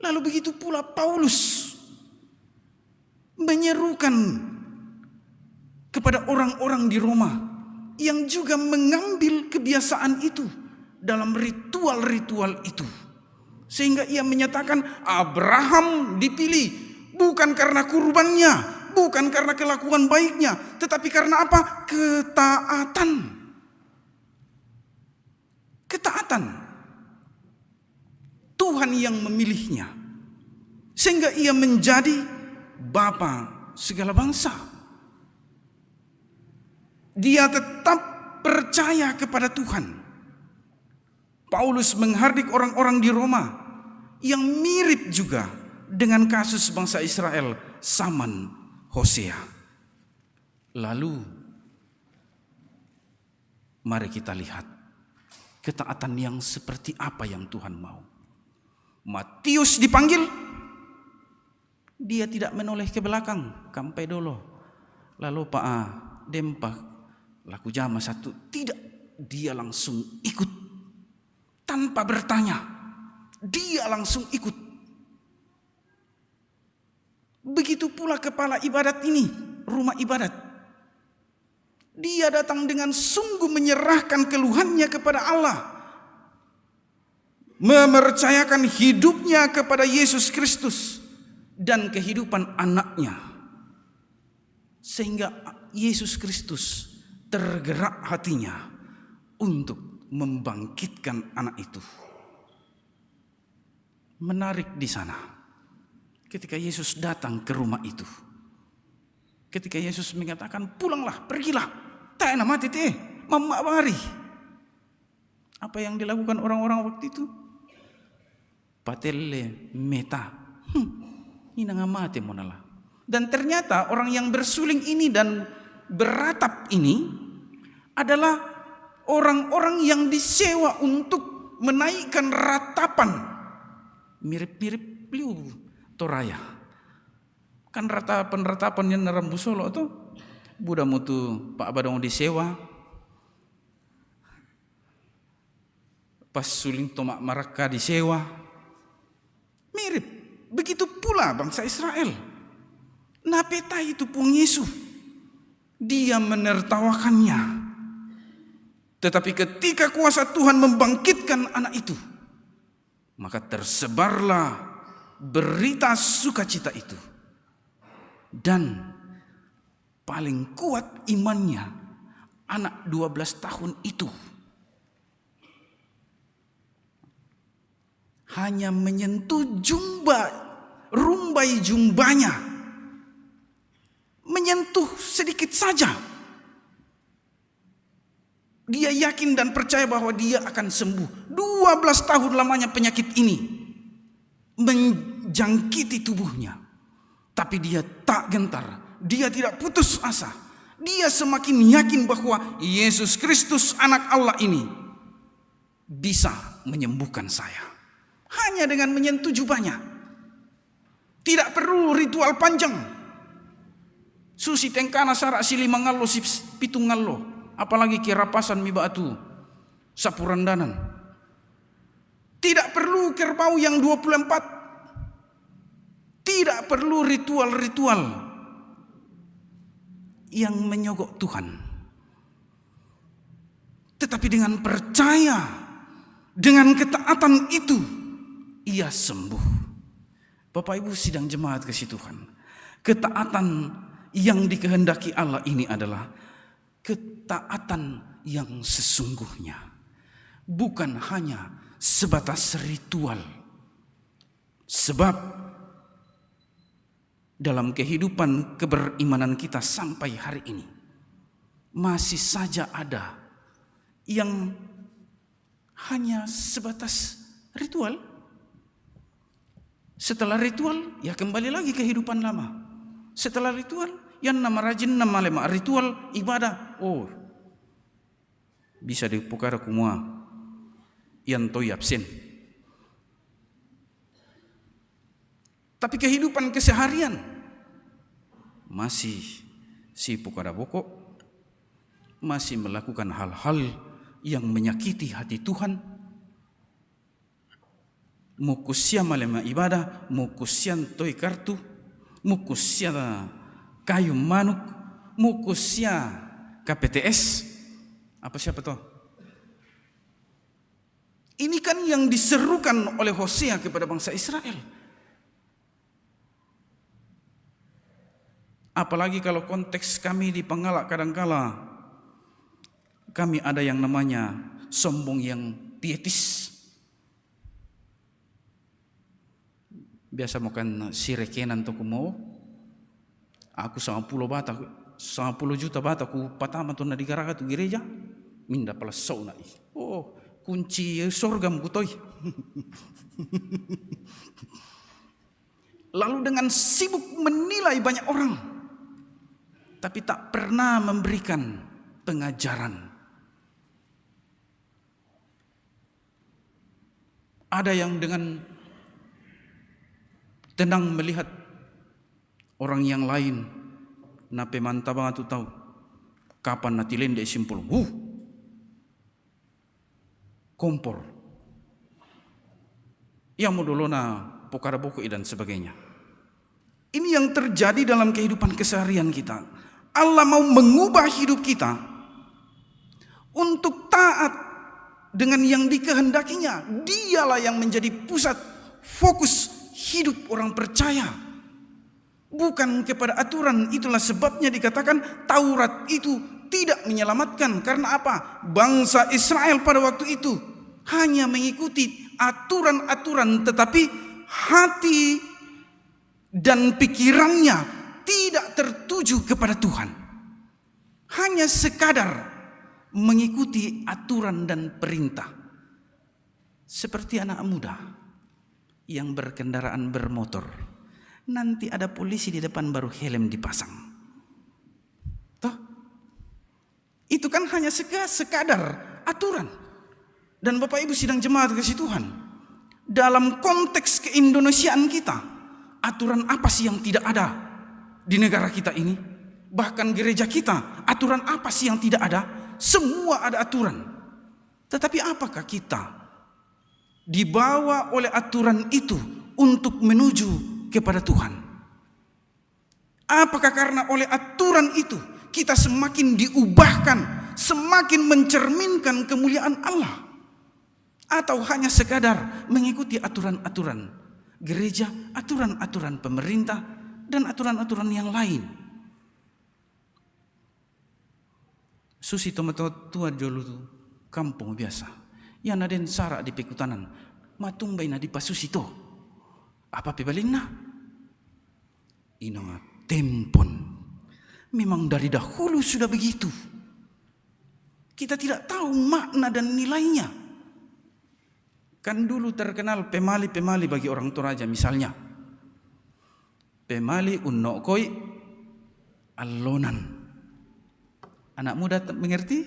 Lalu begitu pula Paulus menyerukan kepada orang-orang di Roma yang juga mengambil kebiasaan itu dalam ritual-ritual itu. Sehingga ia menyatakan Abraham dipilih bukan karena kurbannya, bukan karena kelakuan baiknya, tetapi karena apa? Ketaatan. Ketaatan. Tuhan yang memilihnya. Sehingga ia menjadi bapa segala bangsa. Dia tetap percaya kepada Tuhan. Paulus menghardik orang-orang di Roma yang mirip juga dengan kasus bangsa Israel zaman Hosea. Lalu mari kita lihat ketaatan yang seperti apa yang Tuhan mau. Matius dipanggil, dia tidak menoleh ke belakang, kampai dulu. Lalu Pak dempak laku jama satu, tidak, dia langsung ikut tanpa bertanya, dia langsung ikut. Begitu pula kepala ibadat ini, rumah ibadat. Dia datang dengan sungguh menyerahkan keluhannya kepada Allah, mempercayakan hidupnya kepada Yesus Kristus dan kehidupan anaknya, sehingga Yesus Kristus tergerak hatinya untuk membangkitkan anak itu. Menarik di sana, ketika Yesus datang ke rumah itu, ketika Yesus mengatakan, pulanglah, pergilah, tak enak mati teh, mama mari. Apa yang dilakukan orang-orang waktu itu? Patelle meta, ini ngamate monala. Dan ternyata orang yang bersuling ini dan beratap ini adalah orang-orang yang disewa untuk menaikkan ratapan. Mirip-mirip liu toraya. Kan ratapan yang narambu Solo tuh budak mutu Pak Badong disewa. Pas suling tomak maraka disewa. Mirip. Begitu pula bangsa Israel. Napeta itu pun Yesus. Dia menertawakannya. Tetapi ketika kuasa Tuhan membangkitkan anak itu, maka tersebarlah berita sukacita itu. Dan paling kuat imannya anak 12 tahun itu. Hanya menyentuh rumbai jumbanya. Menyentuh sedikit saja. Dia yakin dan percaya bahwa dia akan sembuh. 12 tahun lamanya penyakit ini menjangkiti tubuhnya. Tapi dia tak gentar. Dia tidak putus asa. Dia semakin yakin bahwa Yesus Kristus anak Allah ini bisa menyembuhkan saya. Hanya dengan menyentuh jubahnya. Tidak perlu ritual panjang. Susi tengkana sarak sili mangallo si pitung ngallo. Apalagi kirapasan mi batu sapurandanan. Tidak perlu kerbau yang 24. Tidak perlu ritual-ritual yang menyogok Tuhan. Tetapi dengan percaya, dengan ketaatan itu, ia sembuh. Bapak Ibu sidang jemaat kasih Tuhan. Ketaatan yang dikehendaki Allah ini adalah ketaatan yang sesungguhnya. Bukan hanya sebatas ritual. Sebab dalam kehidupan keberimanan kita sampai hari ini masih saja ada yang hanya sebatas ritual. Setelah ritual, ya kembali lagi kehidupan lama. Setelah ritual, yang nama rajin, nama lema ritual ibadah. Oh, bisa dipukar kumua yang toi absen. Tapi kehidupan keseharian masih si pukara bokok, masih melakukan hal-hal yang menyakiti hati Tuhan. Mukusya malema ibadah, mukusya toi kartu, mukusya kayu manuk, mukusya KPTS. Apa siapa toh? Ini kan yang diserukan oleh Hosea kepada bangsa Israel. Apalagi kalau konteks kami di Pangalak kadangkala kami ada yang namanya sombong yang pietis. Biasa makan sirekenan to kumo. Aku 10 juta bata ku patama to na digaraga tu gereja. Minda pala sauna. Oh, kunci surga mukutoi. Lalu dengan sibuk menilai banyak orang, tapi tak pernah memberikan pengajaran. Ada yang dengan tenang melihat orang yang lain, nape mantap banget tuh tahu kapan nanti lende simpul, kompor, yang modolona pokara buku dan sebagainya. Ini yang terjadi dalam kehidupan keseharian kita. Allah mau mengubah hidup kita untuk taat dengan yang dikehendakinya. Dialah yang menjadi pusat fokus hidup orang percaya, bukan kepada aturan. Itulah sebabnya dikatakan Taurat itu tidak menyelamatkan. Karena apa? Bangsa Israel pada waktu itu hanya mengikuti aturan-aturan, tetapi hati dan pikirannya tidak tertuju kepada Tuhan. Hanya sekadar mengikuti aturan dan perintah. Seperti anak muda yang berkendaraan bermotor. Nanti ada polisi di depan baru helm dipasang. Toh? Itu kan hanya sekadar aturan. Dan Bapak Ibu sidang jemaat kasih Tuhan, dalam konteks keindonesiaan kita, aturan apa sih yang tidak ada di negara kita ini? Bahkan gereja kita, aturan apa sih yang tidak ada? Semua ada aturan. Tetapi apakah kita dibawa oleh aturan itu untuk menuju kepada Tuhan? Apakah karena oleh aturan itu kita semakin diubahkan, semakin mencerminkan kemuliaan Allah? Atau hanya sekadar mengikuti aturan-aturan gereja, aturan-aturan pemerintah, dan aturan-aturan yang lain? Susi tomato tua jolu tu kampung biasa. Yang naden sarak di pekutanan. Matumbai na di pasusito. Apa pebalina? Inanga tempon. Memang dari dahulu sudah begitu. Kita tidak tahu makna dan nilainya. Kan dulu terkenal pemali-pemali bagi orang Toraja misalnya. Pemali unnokoi allonan. Anak muda mengerti?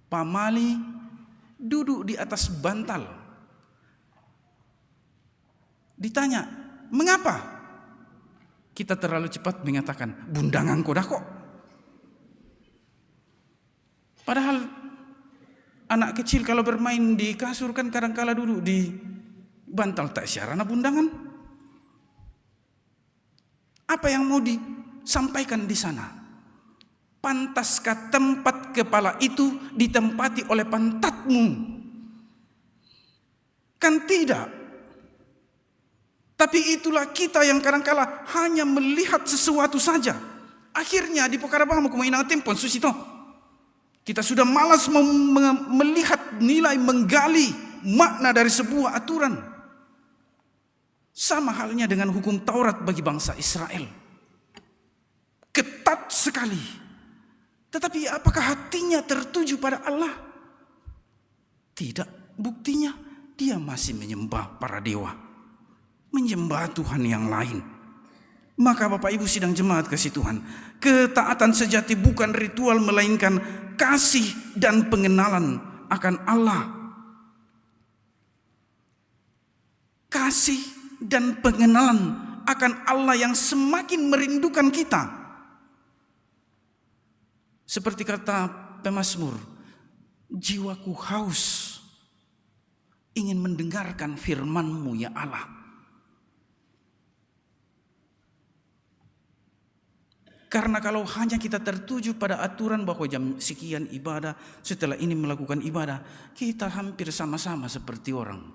Pamali duduk di atas bantal. Ditanya, mengapa? Kita terlalu cepat mengatakan, bundangan kodah kok. Padahal anak kecil kalau bermain di kasur kan kadang-kala duduk di bantal, tak syarana bundangan. Apa yang mau disampaikan di sana? Pantaskah tempat kepala itu ditempati oleh pantatmu? Kan tidak. Tapi itulah kita yang kadang-kala hanya melihat sesuatu saja. Akhirnya di Pokarabahamu kumainang tempon susito. Kita sudah malas melihat nilai, menggali makna dari sebuah aturan. Sama halnya dengan hukum Taurat bagi bangsa Israel. Ketat sekali. Tetapi apakah hatinya tertuju pada Allah? Tidak. Buktinya dia masih menyembah para dewa, menyembah Tuhan yang lain. Maka Bapak Ibu sidang jemaat kasih Tuhan, ketaatan sejati bukan ritual melainkan kasih dan pengenalan akan Allah. Kasih dan pengenalan akan Allah yang semakin merindukan kita. Seperti kata pemazmur, jiwaku haus ingin mendengarkan firman-Mu ya Allah. Karena kalau hanya kita tertuju pada aturan bahwa jam sekian ibadah, setelah ini melakukan ibadah, kita hampir sama-sama seperti orang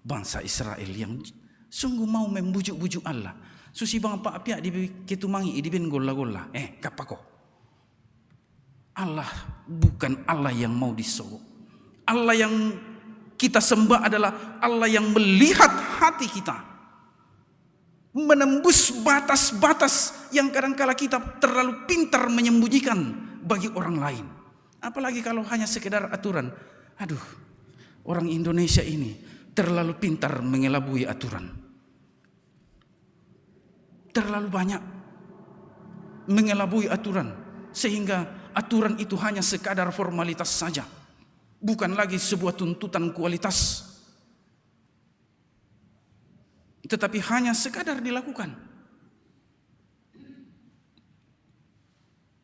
bangsa Israel yang sungguh mau membujuk-bujuk Allah. Susi bang pak pihak di ketumangi idibin gola-gola. Kapako. Allah bukan Allah yang mau disogok. Allah yang kita sembah adalah Allah yang melihat hati kita, menembus batas-batas yang kadangkala kita terlalu pintar menyembunyikan bagi orang lain. Apalagi kalau hanya sekedar aturan. Aduh, orang Indonesia ini terlalu pintar mengelabui aturan. Terlalu banyak mengelabui aturan, sehingga aturan itu hanya sekadar formalitas saja, bukan lagi sebuah tuntutan kualitas, tetapi hanya sekadar dilakukan.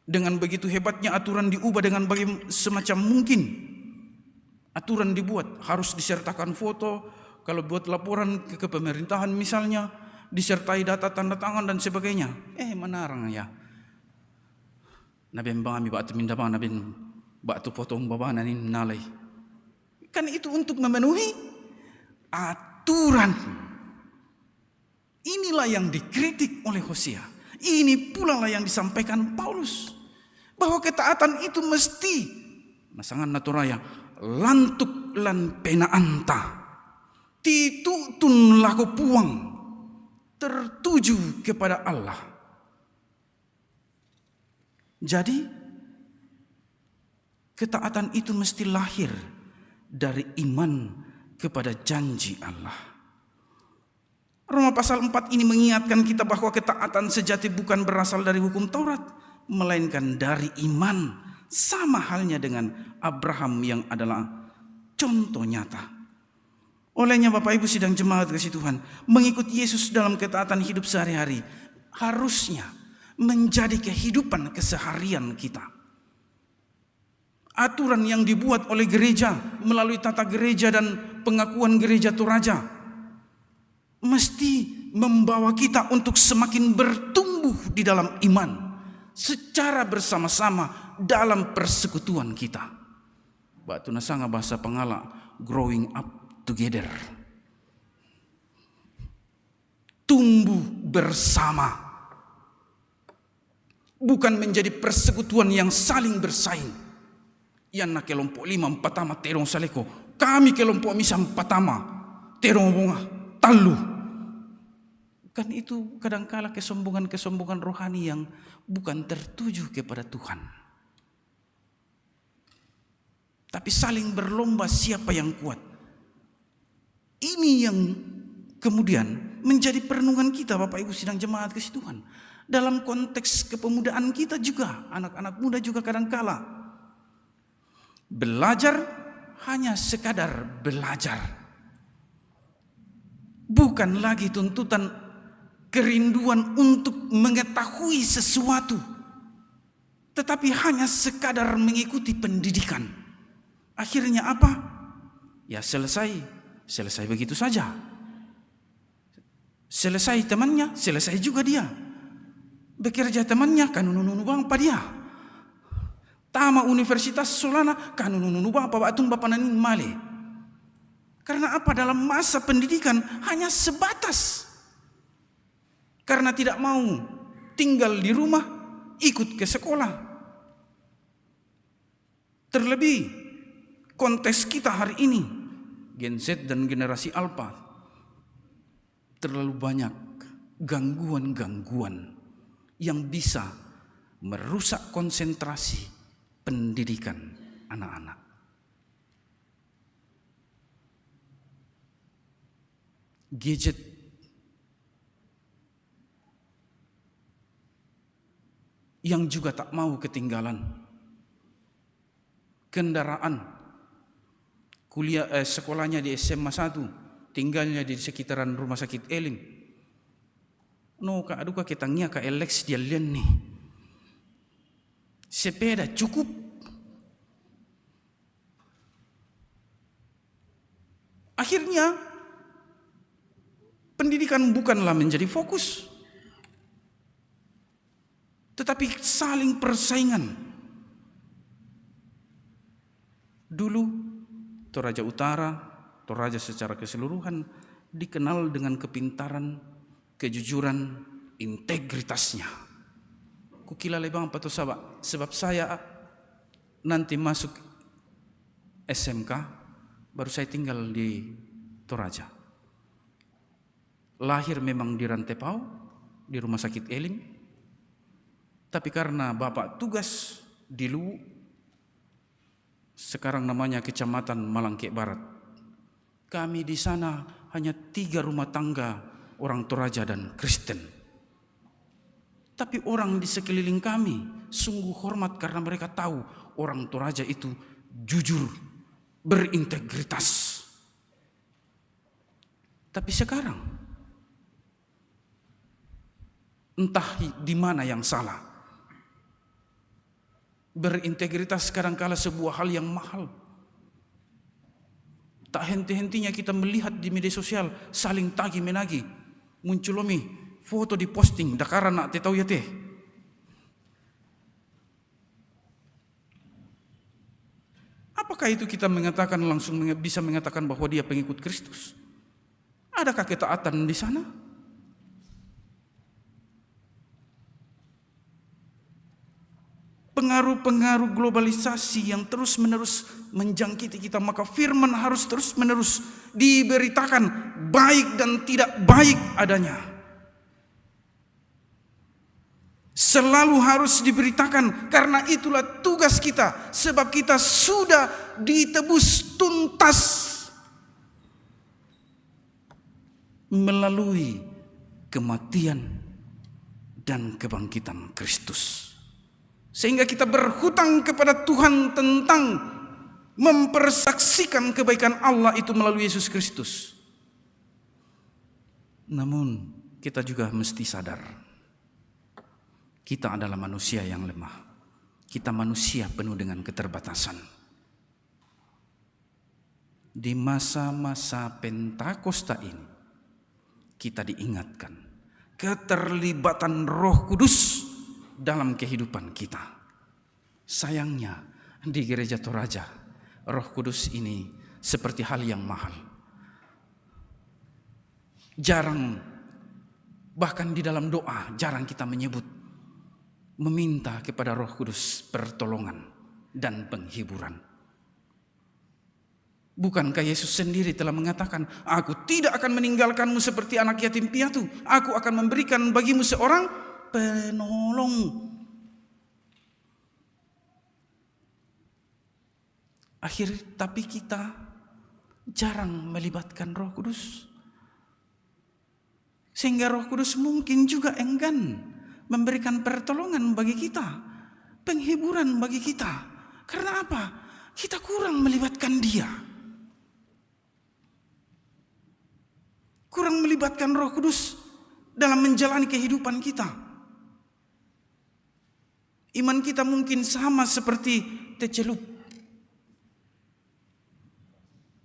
Dengan begitu hebatnya aturan diubah dengan semacam mungkin. Aturan dibuat harus disertakan foto, kalau buat laporan ke pemerintahan misalnya, disertai data tanda tangan dan sebagainya. Menarang ya. Nabi bang ami batu minda bang nabi batu potong babana nin nalai. Kan itu untuk memenuhi aturan. Inilah yang dikritik oleh Hosea. Ini pula lah yang disampaikan Paulus, bahwa ketaatan itu mesti masangan naturaya lantuk lan penaanta titutun laku puang tertuju kepada Allah. Jadi ketaatan itu mesti lahir dari iman kepada janji Allah. Roma pasal 4 ini mengingatkan kita bahwa ketaatan sejati bukan berasal dari hukum Taurat, melainkan dari iman, sama halnya dengan Abraham yang adalah contoh nyata. Olehnya Bapak Ibu sidang jemaat kasih Tuhan, mengikuti Yesus dalam ketaatan hidup sehari-hari harusnya menjadi kehidupan keseharian kita. Aturan yang dibuat oleh gereja melalui tata gereja dan pengakuan gereja Toraja mesti membawa kita untuk semakin bertumbuh di dalam iman secara bersama-sama dalam persekutuan kita. Batu nasanga bahasa Pangala, growing up together. Tumbuh bersama. Bukan menjadi persekutuan yang saling bersaing. Yana kelompok 5 patama terong saleko. Kami kelompok misam patama terong bunga talu. Kan itu kadangkala kesombongan rohani yang bukan tertuju kepada Tuhan. Tapi saling berlomba siapa yang kuat. Ini yang kemudian menjadi perenungan kita Bapak Ibu sidang jemaat kasih Tuhan. Dalam konteks kepemudaan kita juga, anak-anak muda juga kadangkala belajar hanya sekadar belajar. Bukan lagi tuntutan kerinduan untuk mengetahui sesuatu, tetapi hanya sekadar mengikuti pendidikan. Akhirnya apa? Ya selesai begitu saja. Selesai temannya, selesai juga dia. Bekerja temannya, kanununu bang pa dia. Tama universitas solana, kanununu bang pa batung bapananin male. Karena apa? Dalam masa pendidikan hanya sebatas. Karena tidak mau tinggal di rumah, ikut ke sekolah. Terlebih konteks kita hari ini, Gen Z dan generasi Alpha, terlalu banyak gangguan-gangguan yang bisa merusak konsentrasi pendidikan anak-anak. Gadget yang juga tak mau ketinggalan. Kendaraan, sekolahnya di SMA 1, tinggalnya di sekitaran rumah sakit Elim. No ka aduka kitangnya ka Alex dia lian nih. Sepeda cukup. Akhirnya pendidikan bukanlah menjadi fokus, tetapi saling persaingan. Dulu Toraja Utara, Toraja secara keseluruhan dikenal dengan kepintaran, kejujuran, integritasnya. Kukila lebang apa tuh sebab saya nanti masuk SMK, baru saya tinggal di Toraja. Lahir memang di Rantepau, di rumah sakit Elim. Tapi karena bapak tugas di Luwu, sekarang namanya Kecamatan Malangke Barat. Kami di sana hanya 3 rumah tangga orang Toraja dan Kristen. Tapi orang di sekeliling kami sungguh hormat karena mereka tahu orang Toraja itu jujur, berintegritas. Tapi sekarang entah di mana yang salah. Berintegritas kadangkala sebuah hal yang mahal. Tak henti-hentinya kita melihat di media sosial saling tagi-menagi. Muncul foto di posting dakaran nak tahu ya teh. Apakah itu kita mengatakan langsung bisa mengatakan bahwa dia pengikut Kristus? Adakah ketaatan di sana? Pengaruh-pengaruh globalisasi yang terus-menerus menjangkiti kita, maka firman harus terus-menerus diberitakan baik dan tidak baik adanya. Selalu harus diberitakan karena itulah tugas kita, sebab kita sudah ditebus tuntas melalui kematian dan kebangkitan Kristus. Sehingga kita berhutang kepada Tuhan tentang mempersaksikan kebaikan Allah itu melalui Yesus Kristus. Namun kita juga mesti sadar, kita adalah manusia yang lemah. Kita manusia penuh dengan keterbatasan. Di masa-masa Pentakosta ini, kita diingatkan keterlibatan Roh Kudus dalam kehidupan kita. Sayangnya di Gereja Toraja, Roh Kudus ini seperti hal yang mahal. Jarang, bahkan di dalam doa jarang kita meminta kepada Roh Kudus pertolongan dan penghiburan. Bukankah Yesus sendiri telah mengatakan, "Aku tidak akan meninggalkanmu seperti anak yatim piatu. Aku akan memberikan bagimu seorang penolong." Tapi kita jarang melibatkan Roh Kudus. Sehingga Roh Kudus mungkin juga enggan memberikan pertolongan bagi kita, penghiburan bagi kita. Karena apa? Kita kurang melibatkan Dia. Kurang melibatkan Roh Kudus dalam menjalani kehidupan kita. Iman kita mungkin sama seperti tecelup.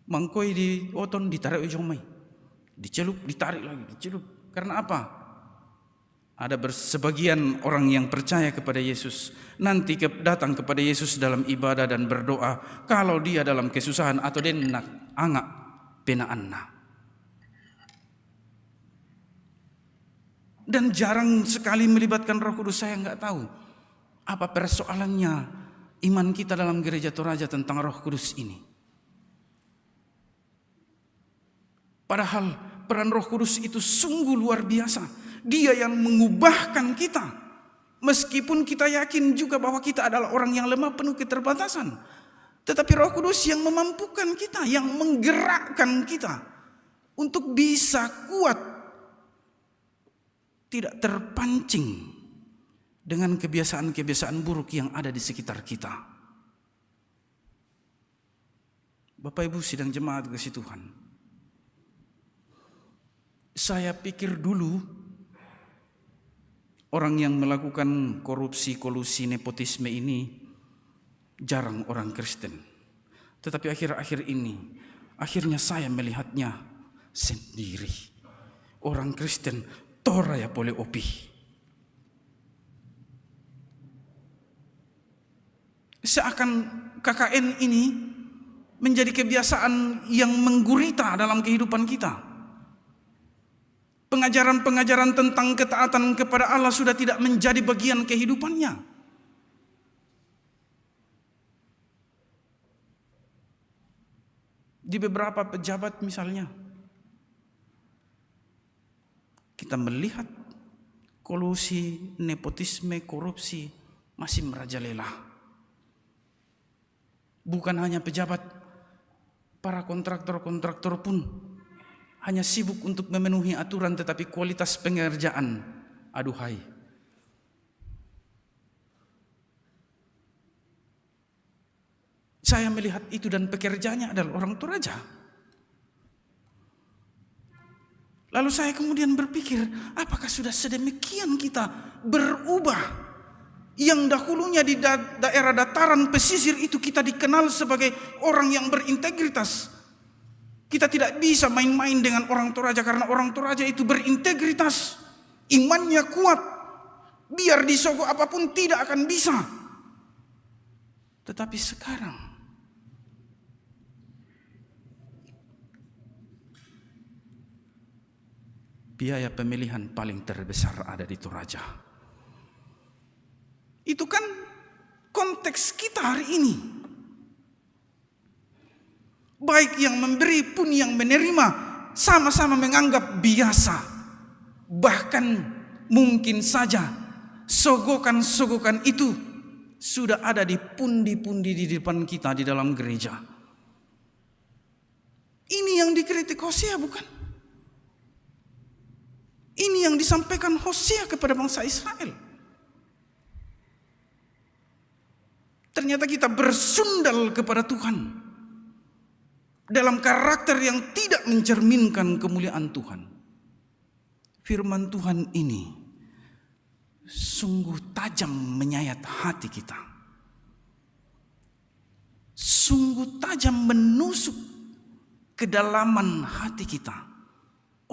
Mangkoi di oton ditarik ujung mai. Dicelup, ditarik lagi, dicelup. Karena apa? Ada sebagian orang yang percaya kepada Yesus nanti datang kepada Yesus dalam ibadah dan berdoa kalau dia dalam kesusahan atau dia nak angak penaanna. Dan jarang sekali melibatkan Roh Kudus. Saya enggak tahu apa persoalannya iman kita dalam Gereja Toraja tentang Roh Kudus ini. Padahal peran Roh Kudus itu sungguh luar biasa. Dia yang mengubahkan kita. Meskipun kita yakin juga bahwa kita adalah orang yang lemah penuh keterbatasan. Tetapi Roh Kudus yang memampukan kita, yang menggerakkan kita untuk bisa kuat, tidak terpancing dengan kebiasaan-kebiasaan buruk yang ada di sekitar kita. Bapak Ibu sidang jemaat kasih Tuhan, saya pikir dulu orang yang melakukan korupsi, kolusi, nepotisme ini jarang orang Kristen. Tetapi akhir-akhir ini, akhirnya saya melihatnya sendiri. Orang Kristen tora ya boleh opi. Seakan KKN ini menjadi kebiasaan yang menggurita dalam kehidupan kita. Pengajaran-pengajaran tentang ketaatan kepada Allah sudah tidak menjadi bagian kehidupannya. Di beberapa pejabat misalnya, kita melihat kolusi, nepotisme, korupsi masih merajalela. Bukan hanya pejabat, para kontraktor-kontraktor pun hanya sibuk untuk memenuhi aturan, tetapi kualitas pengerjaan, aduhai. Saya melihat itu dan pekerjanya adalah orang Toraja. Lalu saya kemudian berpikir, apakah sudah sedemikian kita berubah? Yang dahulunya di daerah dataran pesisir itu kita dikenal sebagai orang yang berintegritas. Kita tidak bisa main-main dengan orang Toraja karena orang Toraja itu berintegritas. Imannya kuat. Biar disogok apapun tidak akan bisa. Tetapi sekarang biaya pemilihan paling terbesar ada di Toraja. Itu kan konteks kita hari ini. Baik yang memberi pun yang menerima sama-sama menganggap biasa. Bahkan mungkin saja sogokan-sogokan itu sudah ada di pundi-pundi di depan kita di dalam gereja. Ini yang dikritik Hosea, bukan? Ini yang disampaikan Hosea kepada bangsa Israel. Ternyata kita bersundal kepada Tuhan dalam karakter yang tidak mencerminkan kemuliaan Tuhan. Firman Tuhan ini sungguh tajam menyayat hati kita. Sungguh tajam menusuk kedalaman hati kita.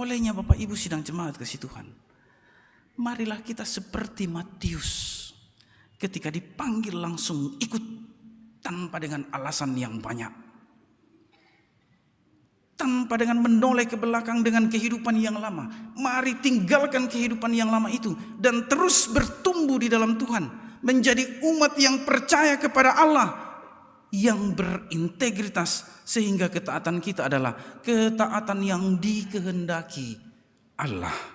Olehnya Bapak Ibu sidang jemaat kasih Tuhan, marilah kita seperti Matius. Ketika dipanggil langsung ikut tanpa dengan alasan yang banyak. Tanpa dengan menoleh ke belakang dengan kehidupan yang lama. Mari tinggalkan kehidupan yang lama itu dan terus bertumbuh di dalam Tuhan. Menjadi umat yang percaya kepada Allah, yang berintegritas, sehingga ketaatan kita adalah ketaatan yang dikehendaki Allah.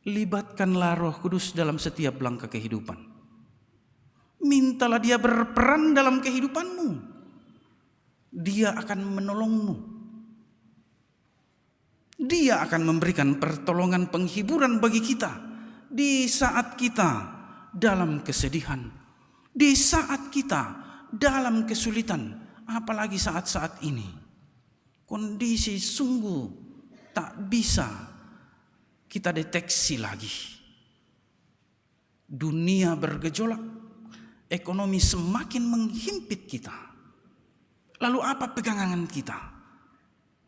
Libatkanlah Roh Kudus dalam setiap langkah kehidupan. Mintalah Dia berperan dalam kehidupanmu. Dia akan menolongmu. Dia akan memberikan pertolongan penghiburan bagi kita di saat kita dalam kesedihan, di saat kita dalam kesulitan, apalagi saat-saat ini. Kondisi sungguh tak bisa kita deteksi lagi. Dunia bergejolak, ekonomi semakin menghimpit kita. Lalu apa pegangan kita?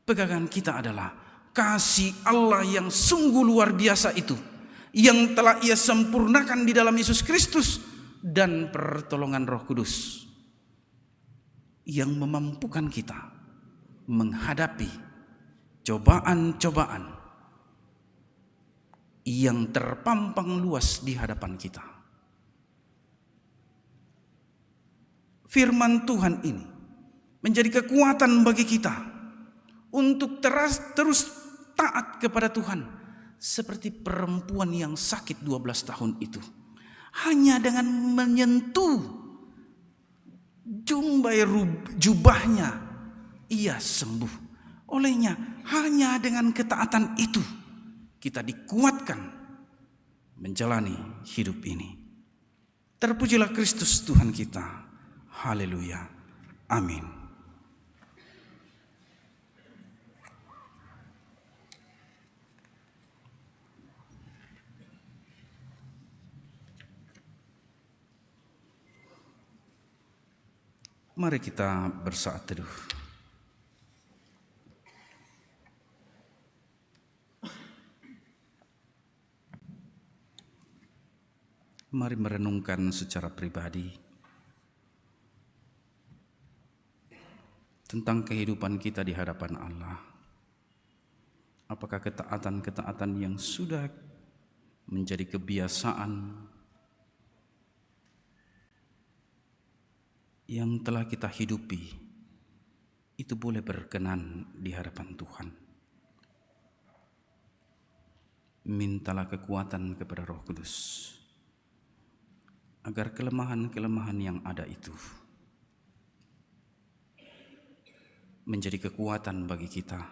Pegangan kita adalah kasih Allah yang sungguh luar biasa itu, yang telah Ia sempurnakan di dalam Yesus Kristus, dan pertolongan Roh Kudus yang memampukan kita menghadapi cobaan-cobaan yang terpampang luas di hadapan kita. Firman Tuhan ini menjadi kekuatan bagi kita untuk terus taat kepada Tuhan, seperti perempuan yang sakit 12 tahun itu. Hanya dengan menyentuh jumbai jubahnya, ia sembuh. Olehnya, hanya dengan ketaatan itu kita dikuatkan menjalani hidup ini. Terpujilah Kristus Tuhan kita. Haleluya. Amin. Mari kita bersaat teduh. Mari merenungkan secara pribadi tentang kehidupan kita di hadapan Allah. Apakah ketaatan-ketaatan yang sudah menjadi kebiasaan yang telah kita hidupi itu boleh berkenan di hadapan Tuhan? Mintalah kekuatan kepada Roh Kudus agar kelemahan-kelemahan yang ada itu menjadi kekuatan bagi kita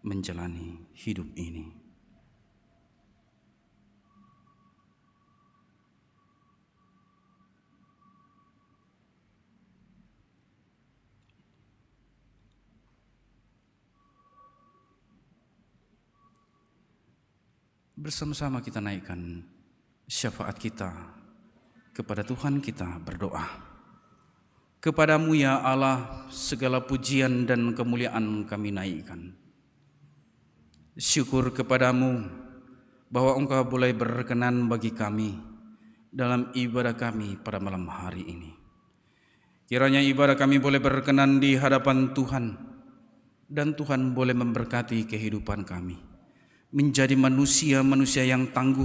menjalani hidup ini. Bersama-sama kita naikkan syafaat kita kepada Tuhan, kita berdoa. Kepadamu ya Allah, segala pujian dan kemuliaan kami naikkan. Syukur kepadamu bahwa Engkau boleh berkenan bagi kami dalam ibadah kami pada malam hari ini. Kiranya ibadah kami boleh berkenan di hadapan Tuhan, dan Tuhan boleh memberkati kehidupan kami menjadi manusia-manusia yang tangguh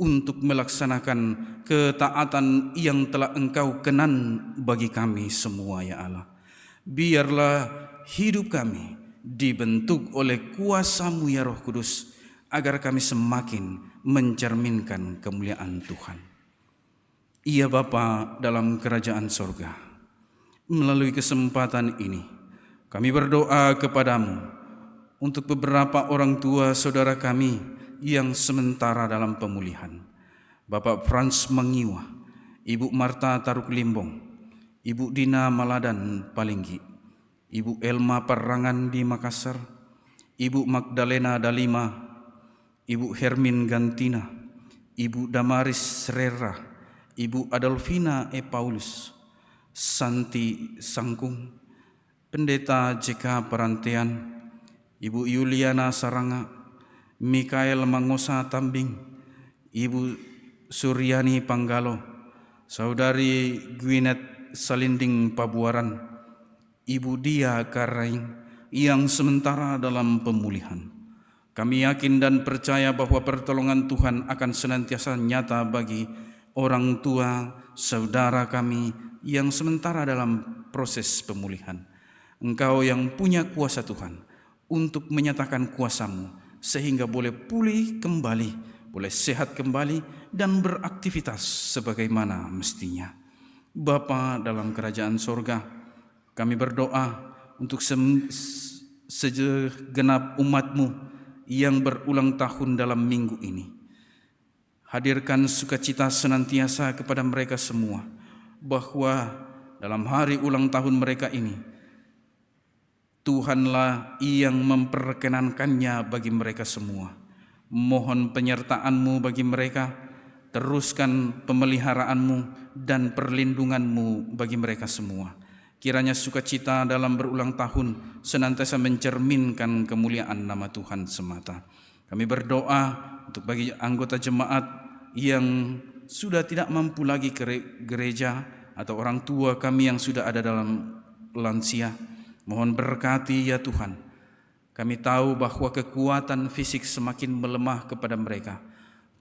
untuk melaksanakan ketaatan yang telah Engkau kenan bagi kami semua ya Allah. Biarlah hidup kami dibentuk oleh kuasa-Mu ya Roh Kudus, agar kami semakin mencerminkan kemuliaan Tuhan. Ya Bapa dalam kerajaan sorga, melalui kesempatan ini kami berdoa kepadamu untuk beberapa orang tua saudara kami yang sementara dalam pemulihan. Bapak Frans Mangiwa, Ibu Marta Taruk Limbong, Ibu Dina Maladan Palinggi, Ibu Elma Parangan di Makassar, Ibu Magdalena Dalima, Ibu Hermin Gantina, Ibu Damaris Serera, Ibu Adolfina E. Paulus, Santi Sangkung, Pendeta JK Parantean, Ibu Yuliana Saranga, Mikael Mangosa Tambing, Ibu Suryani Panggalo, Saudari Gwyneth Salinding Pabuaran, Ibu Dia Karaing yang sementara dalam pemulihan. Kami yakin dan percaya bahwa pertolongan Tuhan akan senantiasa nyata bagi orang tua saudara kami yang sementara dalam proses pemulihan. Engkau yang punya kuasa Tuhan untuk menyatakan kuasa-Mu sehingga boleh pulih kembali, boleh sehat kembali dan beraktivitas sebagaimana mestinya. Bapa dalam kerajaan sorga, kami berdoa untuk segenap umat-Mu yang berulang tahun dalam minggu ini. Hadirkan sukacita senantiasa kepada mereka semua, bahwa dalam hari ulang tahun mereka ini Tuhanlah yang memperkenankannya bagi mereka semua. Mohon penyertaan-Mu bagi mereka, teruskan pemeliharaanmu dan perlindunganmu bagi mereka semua. Kiranya sukacita dalam berulang tahun senantiasa mencerminkan kemuliaan nama Tuhan semata. Kami berdoa untuk bagi anggota jemaat yang sudah tidak mampu lagi ke gereja atau orang tua kami yang sudah ada dalam lansia. Mohon berkati ya Tuhan. Kami tahu bahwa kekuatan fisik semakin melemah kepada mereka,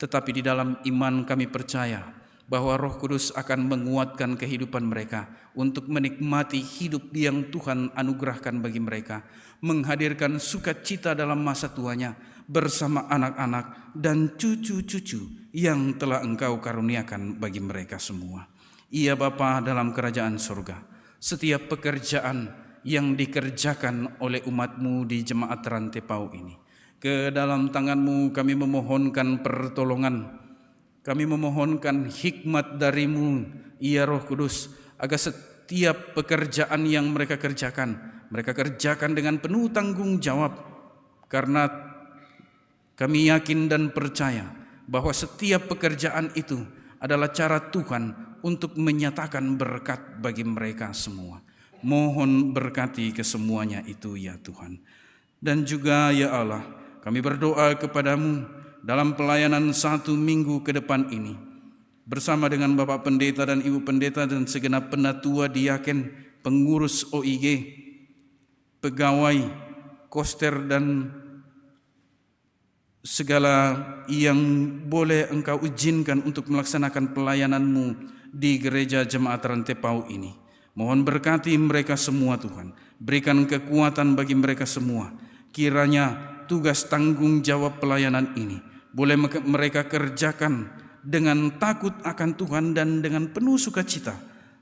tetapi di dalam iman kami percaya bahwa Roh Kudus akan menguatkan kehidupan mereka untuk menikmati hidup yang Tuhan anugerahkan bagi mereka, menghadirkan sukacita dalam masa tuanya bersama anak-anak dan cucu-cucu yang telah Engkau karuniakan bagi mereka semua. Iya Bapa dalam kerajaan surga, setiap pekerjaan yang dikerjakan oleh umat-Mu di jemaat Rantepau ini, ke dalam tangan-Mu kami memohonkan pertolongan, kami memohonkan hikmat dari-Mu, ya Roh Kudus, agar setiap pekerjaan yang mereka kerjakan dengan penuh tanggung jawab, karena kami yakin dan percaya bahwa setiap pekerjaan itu adalah cara Tuhan untuk menyatakan berkat bagi mereka semua. Mohon berkati kesemuanya itu ya Tuhan. Dan juga ya Allah, kami berdoa kepadamu dalam pelayanan 1 minggu ke depan ini, bersama dengan Bapak Pendeta dan Ibu Pendeta dan segenap penatua diaken, pengurus OIG, pegawai, koster dan segala yang boleh Engkau izinkan untuk melaksanakan pelayanan-Mu di gereja jemaat Rantepau ini. Mohon berkati mereka semua Tuhan, berikan kekuatan bagi mereka semua. Kiranya tugas tanggung jawab pelayanan ini boleh mereka kerjakan dengan takut akan Tuhan dan dengan penuh sukacita,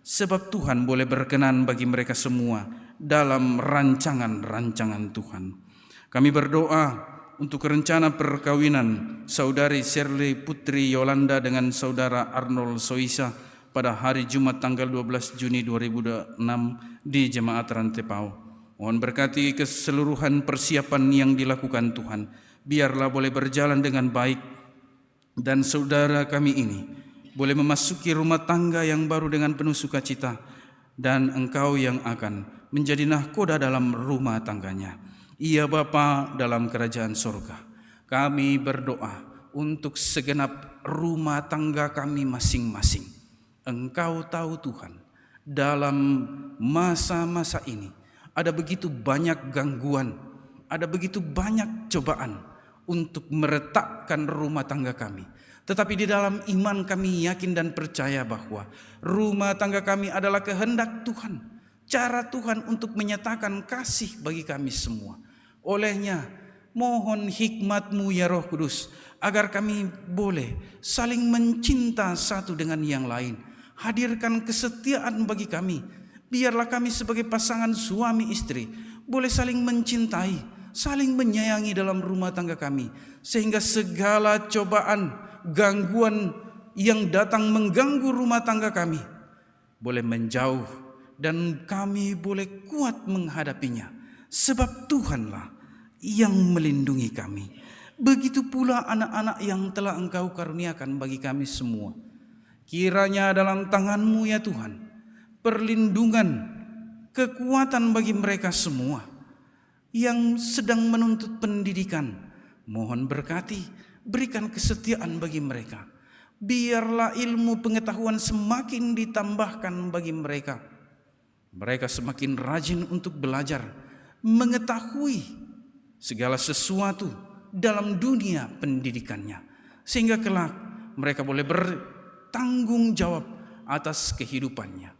sebab Tuhan boleh berkenan bagi mereka semua dalam rancangan-rancangan Tuhan. Kami berdoa untuk rencana perkawinan Saudari Shirley Putri Yolanda dengan Saudara Arnold Soisa pada hari Jumat tanggal 12 Juni 2006 di Jemaat Rantepao. Mohon berkati keseluruhan persiapan yang dilakukan Tuhan. Biarlah boleh berjalan dengan baik dan saudara kami ini boleh memasuki rumah tangga yang baru dengan penuh sukacita, dan Engkau yang akan menjadi nahkoda dalam rumah tangganya. Ia Bapa dalam kerajaan surga. Kami berdoa untuk segenap rumah tangga kami masing-masing. Engkau tahu Tuhan, dalam masa-masa ini ada begitu banyak gangguan, ada begitu banyak cobaan untuk meretakkan rumah tangga kami. Tetapi di dalam iman kami yakin dan percaya bahwa rumah tangga kami adalah kehendak Tuhan, cara Tuhan untuk menyatakan kasih bagi kami semua. Olehnya mohon hikmat-Mu ya Roh Kudus, agar kami boleh saling mencinta satu dengan yang lain. Hadirkan kesetiaan bagi kami. Biarlah kami sebagai pasangan suami istri boleh saling mencintai, saling menyayangi dalam rumah tangga kami, sehingga segala cobaan, gangguan yang datang mengganggu rumah tangga kami boleh menjauh dan kami boleh kuat menghadapinya, sebab Tuhanlah yang melindungi kami. Begitu pula anak-anak yang telah Engkau karuniakan bagi kami semua. Kiranya dalam tangan-Mu ya Tuhan, perlindungan, kekuatan bagi mereka semua yang sedang menuntut pendidikan. Mohon berkati, berikan kesetiaan bagi mereka. Biarlah ilmu pengetahuan semakin ditambahkan bagi mereka. Mereka semakin rajin untuk belajar, mengetahui segala sesuatu dalam dunia pendidikannya, sehingga kelak mereka boleh bertanggung jawab atas kehidupannya.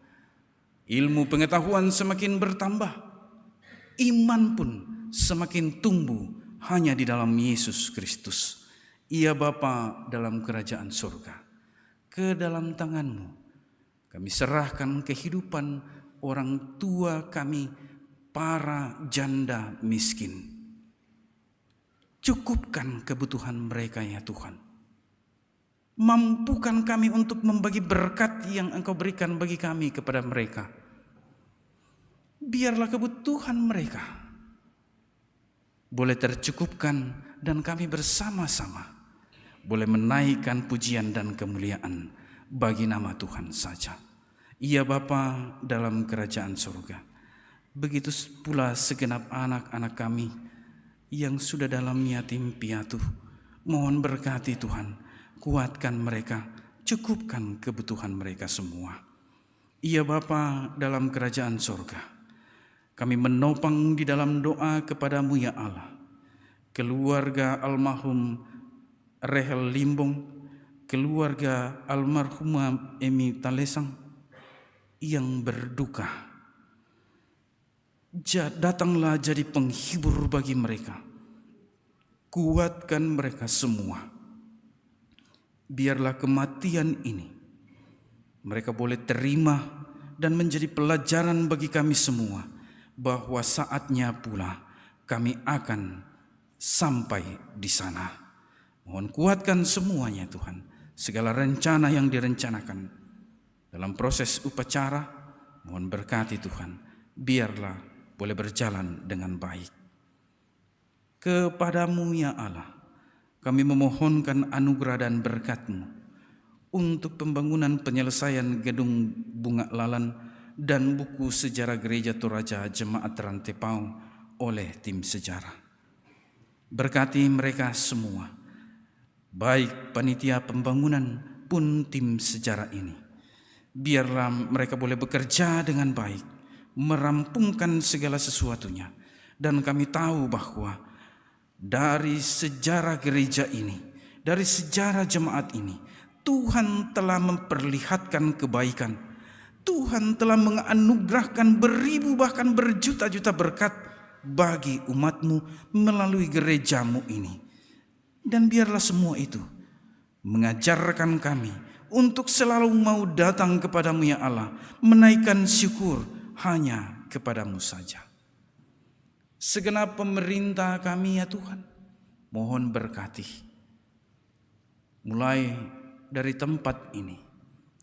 Ilmu pengetahuan semakin bertambah, iman pun semakin tumbuh hanya di dalam Yesus Kristus. Ia Bapa dalam kerajaan surga. Ke dalam tangan-Mu kami serahkan kehidupan orang tua kami, para janda miskin. Cukupkan kebutuhan mereka ya Tuhan. Mampukan kami untuk membagi berkat yang Engkau berikan bagi kami kepada mereka. Biarlah kebutuhan mereka boleh tercukupkan dan kami bersama-sama boleh menaikkan pujian dan kemuliaan bagi nama Tuhan saja. Ia Bapa dalam kerajaan surga. Begitu pula segenap anak-anak kami yang sudah dalam yatim piatu. Mohon berkati Tuhan, kuatkan mereka, cukupkan kebutuhan mereka semua. Ia Bapa dalam kerajaan surga. Kami menopang di dalam doa kepada-Mu ya Allah. Keluarga almarhum Rehel Limbong, keluarga almarhumah Emi Talesang yang berduka. Datanglah jadi penghibur bagi mereka. Kuatkan mereka semua. Biarlah kematian ini mereka boleh terima dan menjadi pelajaran bagi kami semua, bahwa saatnya pula kami akan sampai di sana. Mohon kuatkan semuanya Tuhan, segala rencana yang direncanakan dalam proses upacara. Mohon berkati Tuhan, biarlah boleh berjalan dengan baik. Kepada-Mu ya Allah, kami memohonkan anugerah dan berkat-Mu untuk pembangunan penyelesaian gedung Bunga Lalan dan buku sejarah Gereja Toraja Jemaat Rantepao oleh tim sejarah. Berkati mereka semua, baik panitia pembangunan pun tim sejarah ini. Biarlah mereka boleh bekerja dengan baik, merampungkan segala sesuatunya. Dan kami tahu bahwa dari sejarah gereja ini, dari sejarah jemaat ini, Tuhan telah memperlihatkan kebaikan. Tuhan telah menganugerahkan beribu bahkan berjuta-juta berkat bagi umat-Mu melalui gereja-Mu ini. Dan biarlah semua itu mengajarkan kami untuk selalu mau datang kepadamu ya Allah, menaikkan syukur hanya kepadamu saja. Segenap pemerintah kami ya Tuhan, mohon berkati, mulai dari tempat ini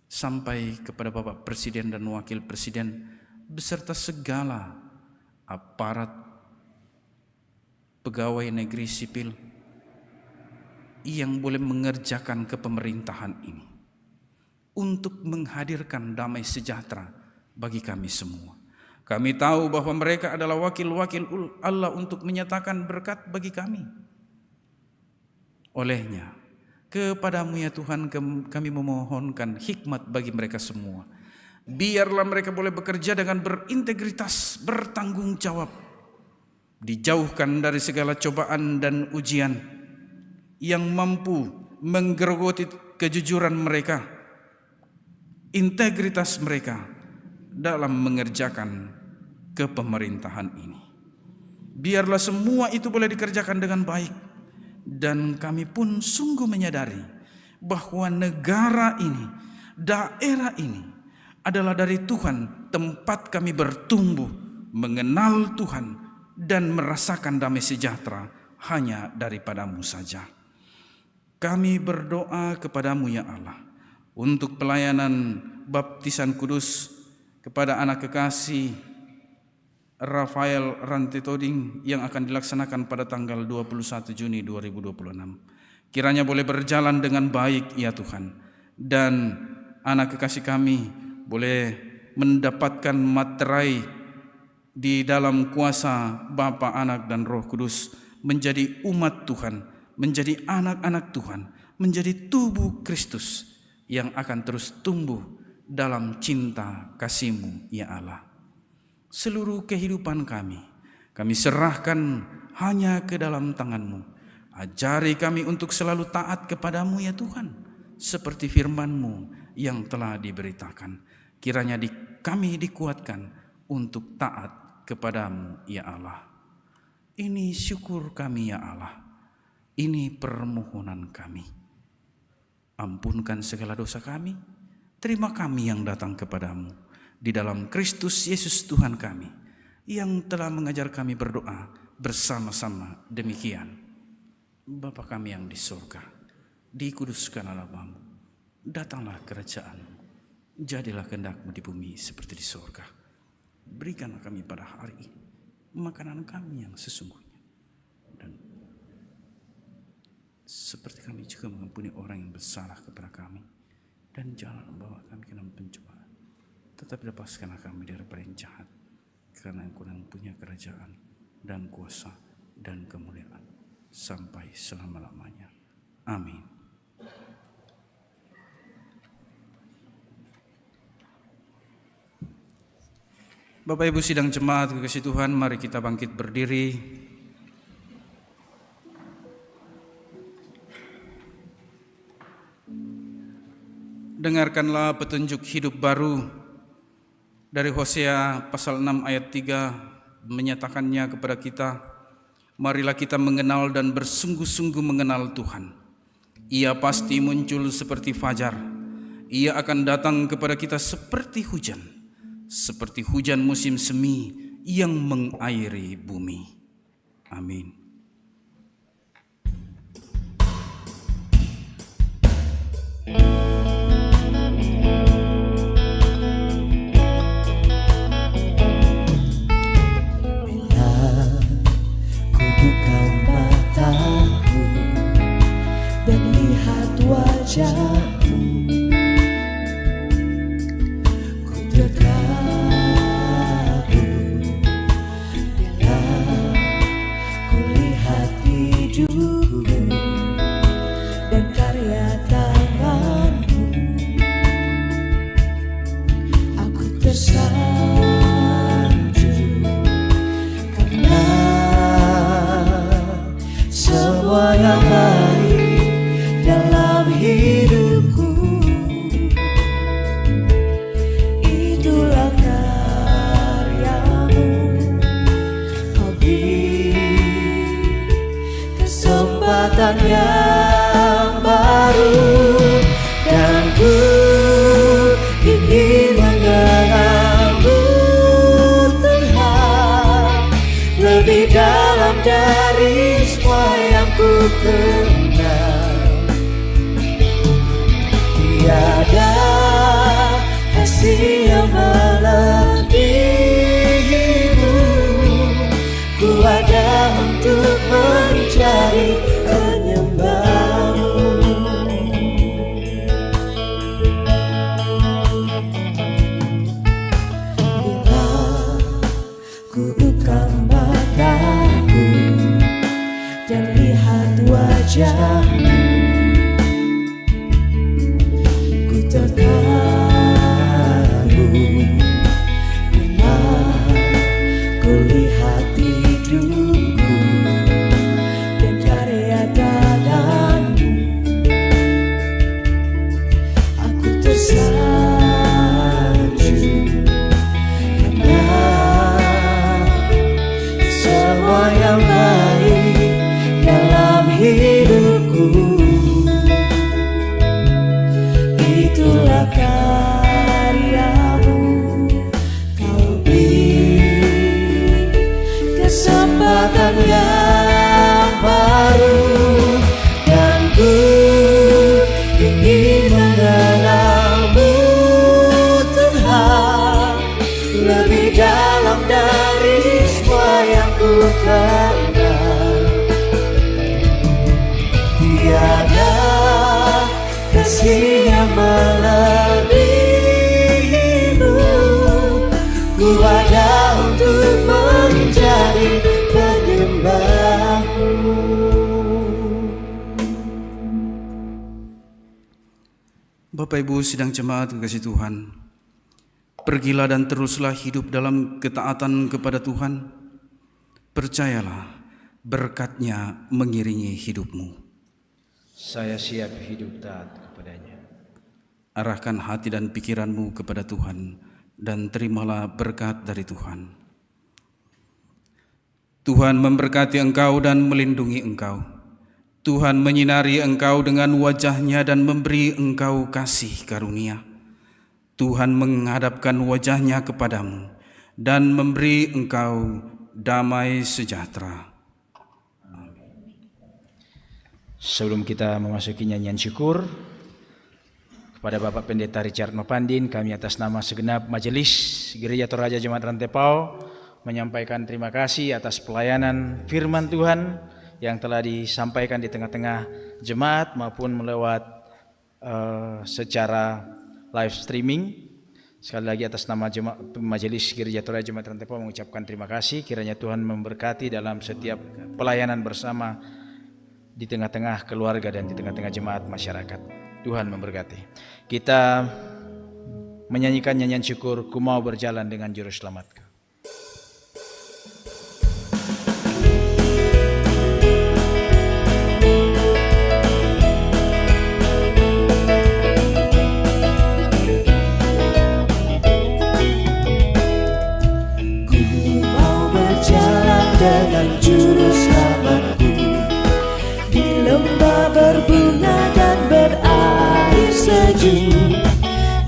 sampai kepada Bapak Presiden dan Wakil Presiden beserta segala aparat pegawai negeri sipil yang boleh mengerjakan kepemerintahan ini untuk menghadirkan damai sejahtera bagi kami semua. Kami tahu bahwa mereka adalah wakil-wakil Allah untuk menyatakan berkat bagi kami. Olehnya, kepadamu ya Tuhan kami memohonkan hikmat bagi mereka semua. Biarlah mereka boleh bekerja dengan berintegritas, bertanggung jawab, dijauhkan dari segala cobaan dan ujian yang mampu menggerogoti kejujuran mereka, integritas mereka dalam mengerjakan kepemerintahan ini. Biarlah semua itu boleh dikerjakan dengan baik, dan kami pun sungguh menyadari bahwa negara ini, daerah ini adalah dari Tuhan, tempat kami bertumbuh, mengenal Tuhan dan merasakan damai sejahtera hanya daripadamu saja. Kami berdoa kepadamu ya Allah untuk pelayanan baptisan kudus kepada anak kekasih Rafael Rantetoding yang akan dilaksanakan pada tanggal 21 Juni 2026. Kiranya boleh berjalan dengan baik ya Tuhan, dan anak kekasih kami boleh mendapatkan materai di dalam kuasa Bapa, Anak dan Roh Kudus, menjadi umat Tuhan, menjadi anak-anak Tuhan, menjadi tubuh Kristus yang akan terus tumbuh dalam cinta kasih-Mu ya Allah. Seluruh kehidupan kami serahkan hanya ke dalam tangan-Mu. Ajari kami untuk selalu taat kepadamu ya Tuhan, seperti firman-Mu yang telah diberitakan. Kiranya kami dikuatkan untuk taat kepadamu ya Allah. Ini syukur kami ya Allah, ini permohonan kami. Ampunkan segala dosa kami, terima kami yang datang kepadamu di dalam Kristus Yesus Tuhan kami, yang telah mengajar kami berdoa bersama-sama demikian. Bapa kami yang di surga, dikuduskanlah namamu, datanglah kerajaan-Mu, jadilah kehendak-Mu di bumi seperti di surga. Berikanlah kami pada hari ini makanan kami yang sesungguhnya, dan seperti kami juga mengampuni orang yang bersalah kepada kami, dan jangan membawa kami ke dalam pencobaan, tetapi lepaskanlah kami dari yang jahat, karena Engkau yang punya kerajaan dan kuasa dan kemuliaan sampai selama-lamanya. Amin. Bapak Ibu sidang jemaat kekasih Tuhan, mari kita bangkit berdiri. Dengarkanlah petunjuk hidup baru dari Hosea pasal 6 ayat 3, menyatakannya kepada kita, marilah kita mengenal dan bersungguh-sungguh mengenal Tuhan. Ia pasti muncul seperti fajar, ia akan datang kepada kita seperti hujan musim semi yang mengairi bumi. Amin. Wajahmu, ku terkagum bila ku lihat hidupku dan karya tanganmu. Aku tersanjung karena semua yang baik dalam hidupku, itulah karyamu. Kau beri kesempatan yang baru. lebih dalam dari semua yang ku kenal. Tiada kasih yang melebihimu. Ku ada untuk mencari penyembahmu. Bila ku buka mataku dan lihat wajahmu, ku terharu bila ku lihat hidupku dan karya tanganmu. Aku tersanjung karena semua yang baik dalam hidupku. Itulah karyamu. Kau beri kesempatan yang baru, dan ku ingin mengenalmu Tuhan lebih dalam dari semua yang ku kenal. Tiada kasih yang melebihimu. Ku ada untuk menjadi penyembahmu. Bapak Ibu sidang jemaat kekasih Tuhan, pergilah dan teruslah hidup dalam ketaatan kepada Tuhan. Percayalah, berkat-Nya mengiringi hidupmu. Saya siap hidup taat kepadanya. Arahkan hati dan pikiranmu kepada Tuhan dan terimalah berkat dari Tuhan. Tuhan memberkati engkau dan melindungi engkau. Tuhan menyinari engkau dengan wajah-Nya dan memberi engkau kasih karunia. Tuhan menghadapkan wajah-Nya kepadamu dan memberi engkau damai sejahtera. Sebelum kita memasuki nyanyian syukur, kepada Bapak Pendeta Richard Mapandin, kami atas nama segenap Majelis Gereja Toraja Jemaat Rantepao menyampaikan terima kasih atas pelayanan firman Tuhan yang telah disampaikan di tengah-tengah jemaat maupun melewat secara live streaming. Sekali lagi atas nama Majelis Gereja Toraja Jemaat Rantepao mengucapkan terima kasih. Kiranya Tuhan memberkati dalam setiap pelayanan bersama di tengah-tengah keluarga dan di tengah-tengah jemaat masyarakat. Tuhan memberkati. Kita menyanyikan nyanyian syukur, Ku Mau Berjalan Dengan Juru Selamatku. Ku mau berjalan dengan juru selamatku di lembah berbunga dan berair sejuk.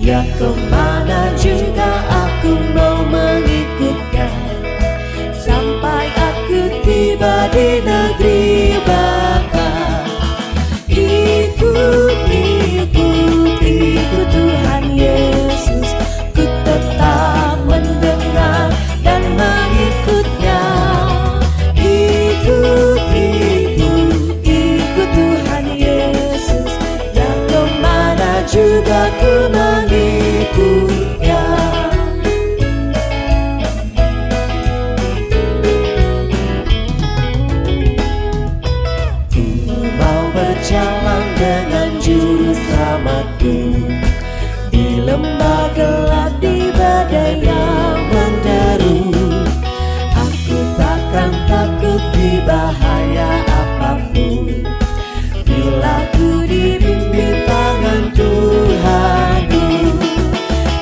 Ya kemana juga aku mau mengikutnya, sampai aku tiba di negeri Bapa. Ikut, ikut, ikut Tuhan Yesus. Ku tetap mendengar dan mengikutnya. Ikut, ikut, ikut Tuhan Yesus. Ya kemana juga ku mengikutnya. Ku mau berjalan dengan juru selamatku di lembah gelap, di badai yang menderu. Aku takkan takut di bahaya apapun, bila ku dibimbing tangan Tuhanku.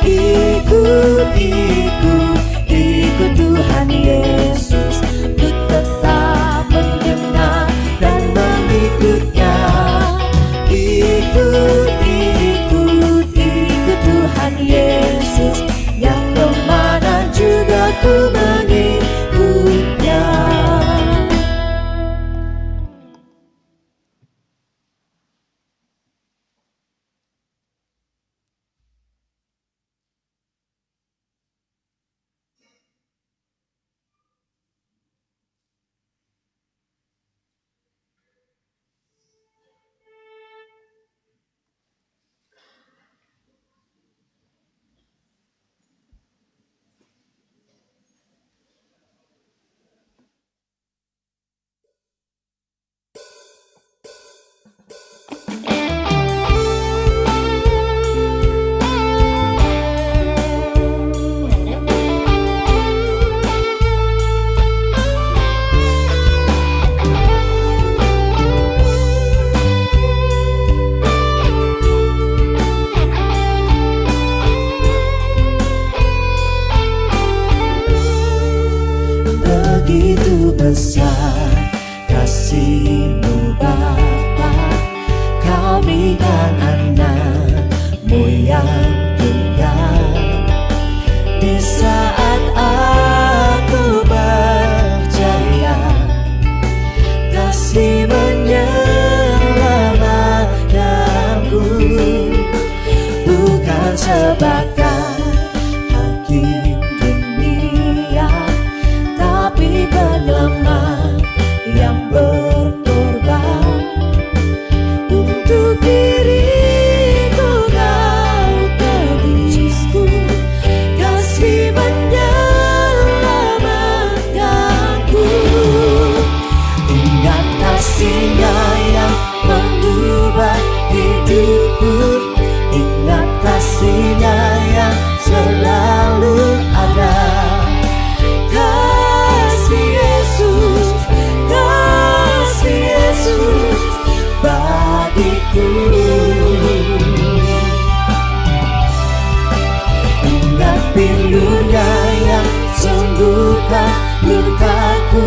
Ikut, ikut, ikut Tuhan Yesus. Ku tetap mendengar dan mengikutnya. Ikut, ikut, ikut Tuhan Yesus. Yang kemana juga ku mengikutnya. hidupku. Ingat kasih-Nya yang selalu ada. Kasih Yesus bagiku. Ingat pilu-Nya yang sembuhkan lukaku.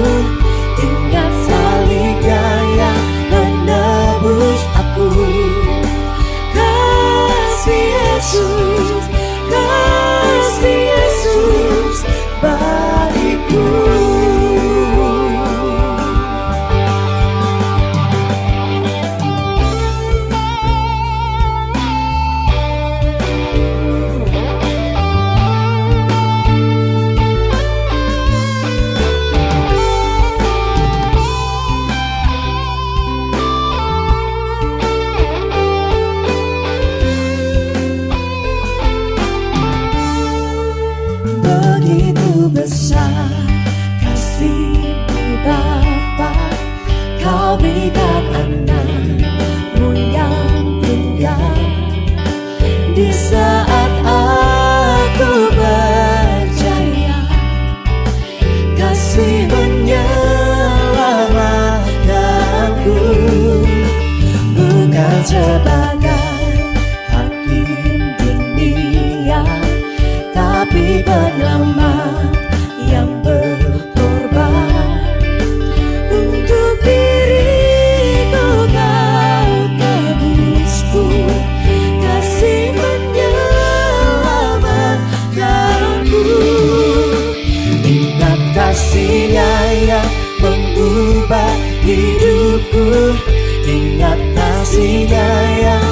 Ingat salib-Nya yang menebus aku. Kasih Yesus bagiku. Begitu besar kasih-Mu Bapa, Kau berikan anak-Mu yang tunggal. Di saat aku percaya kasih menyelamatkanku, bukan sebagai hakim dunia, tapi penyelamat yang berkorban. Untuk diriku Kau tebusku, kasih menyelamatkanku. Ingat kasih-Nya yang mengubah hidupku. Ingat kasih-Nya yang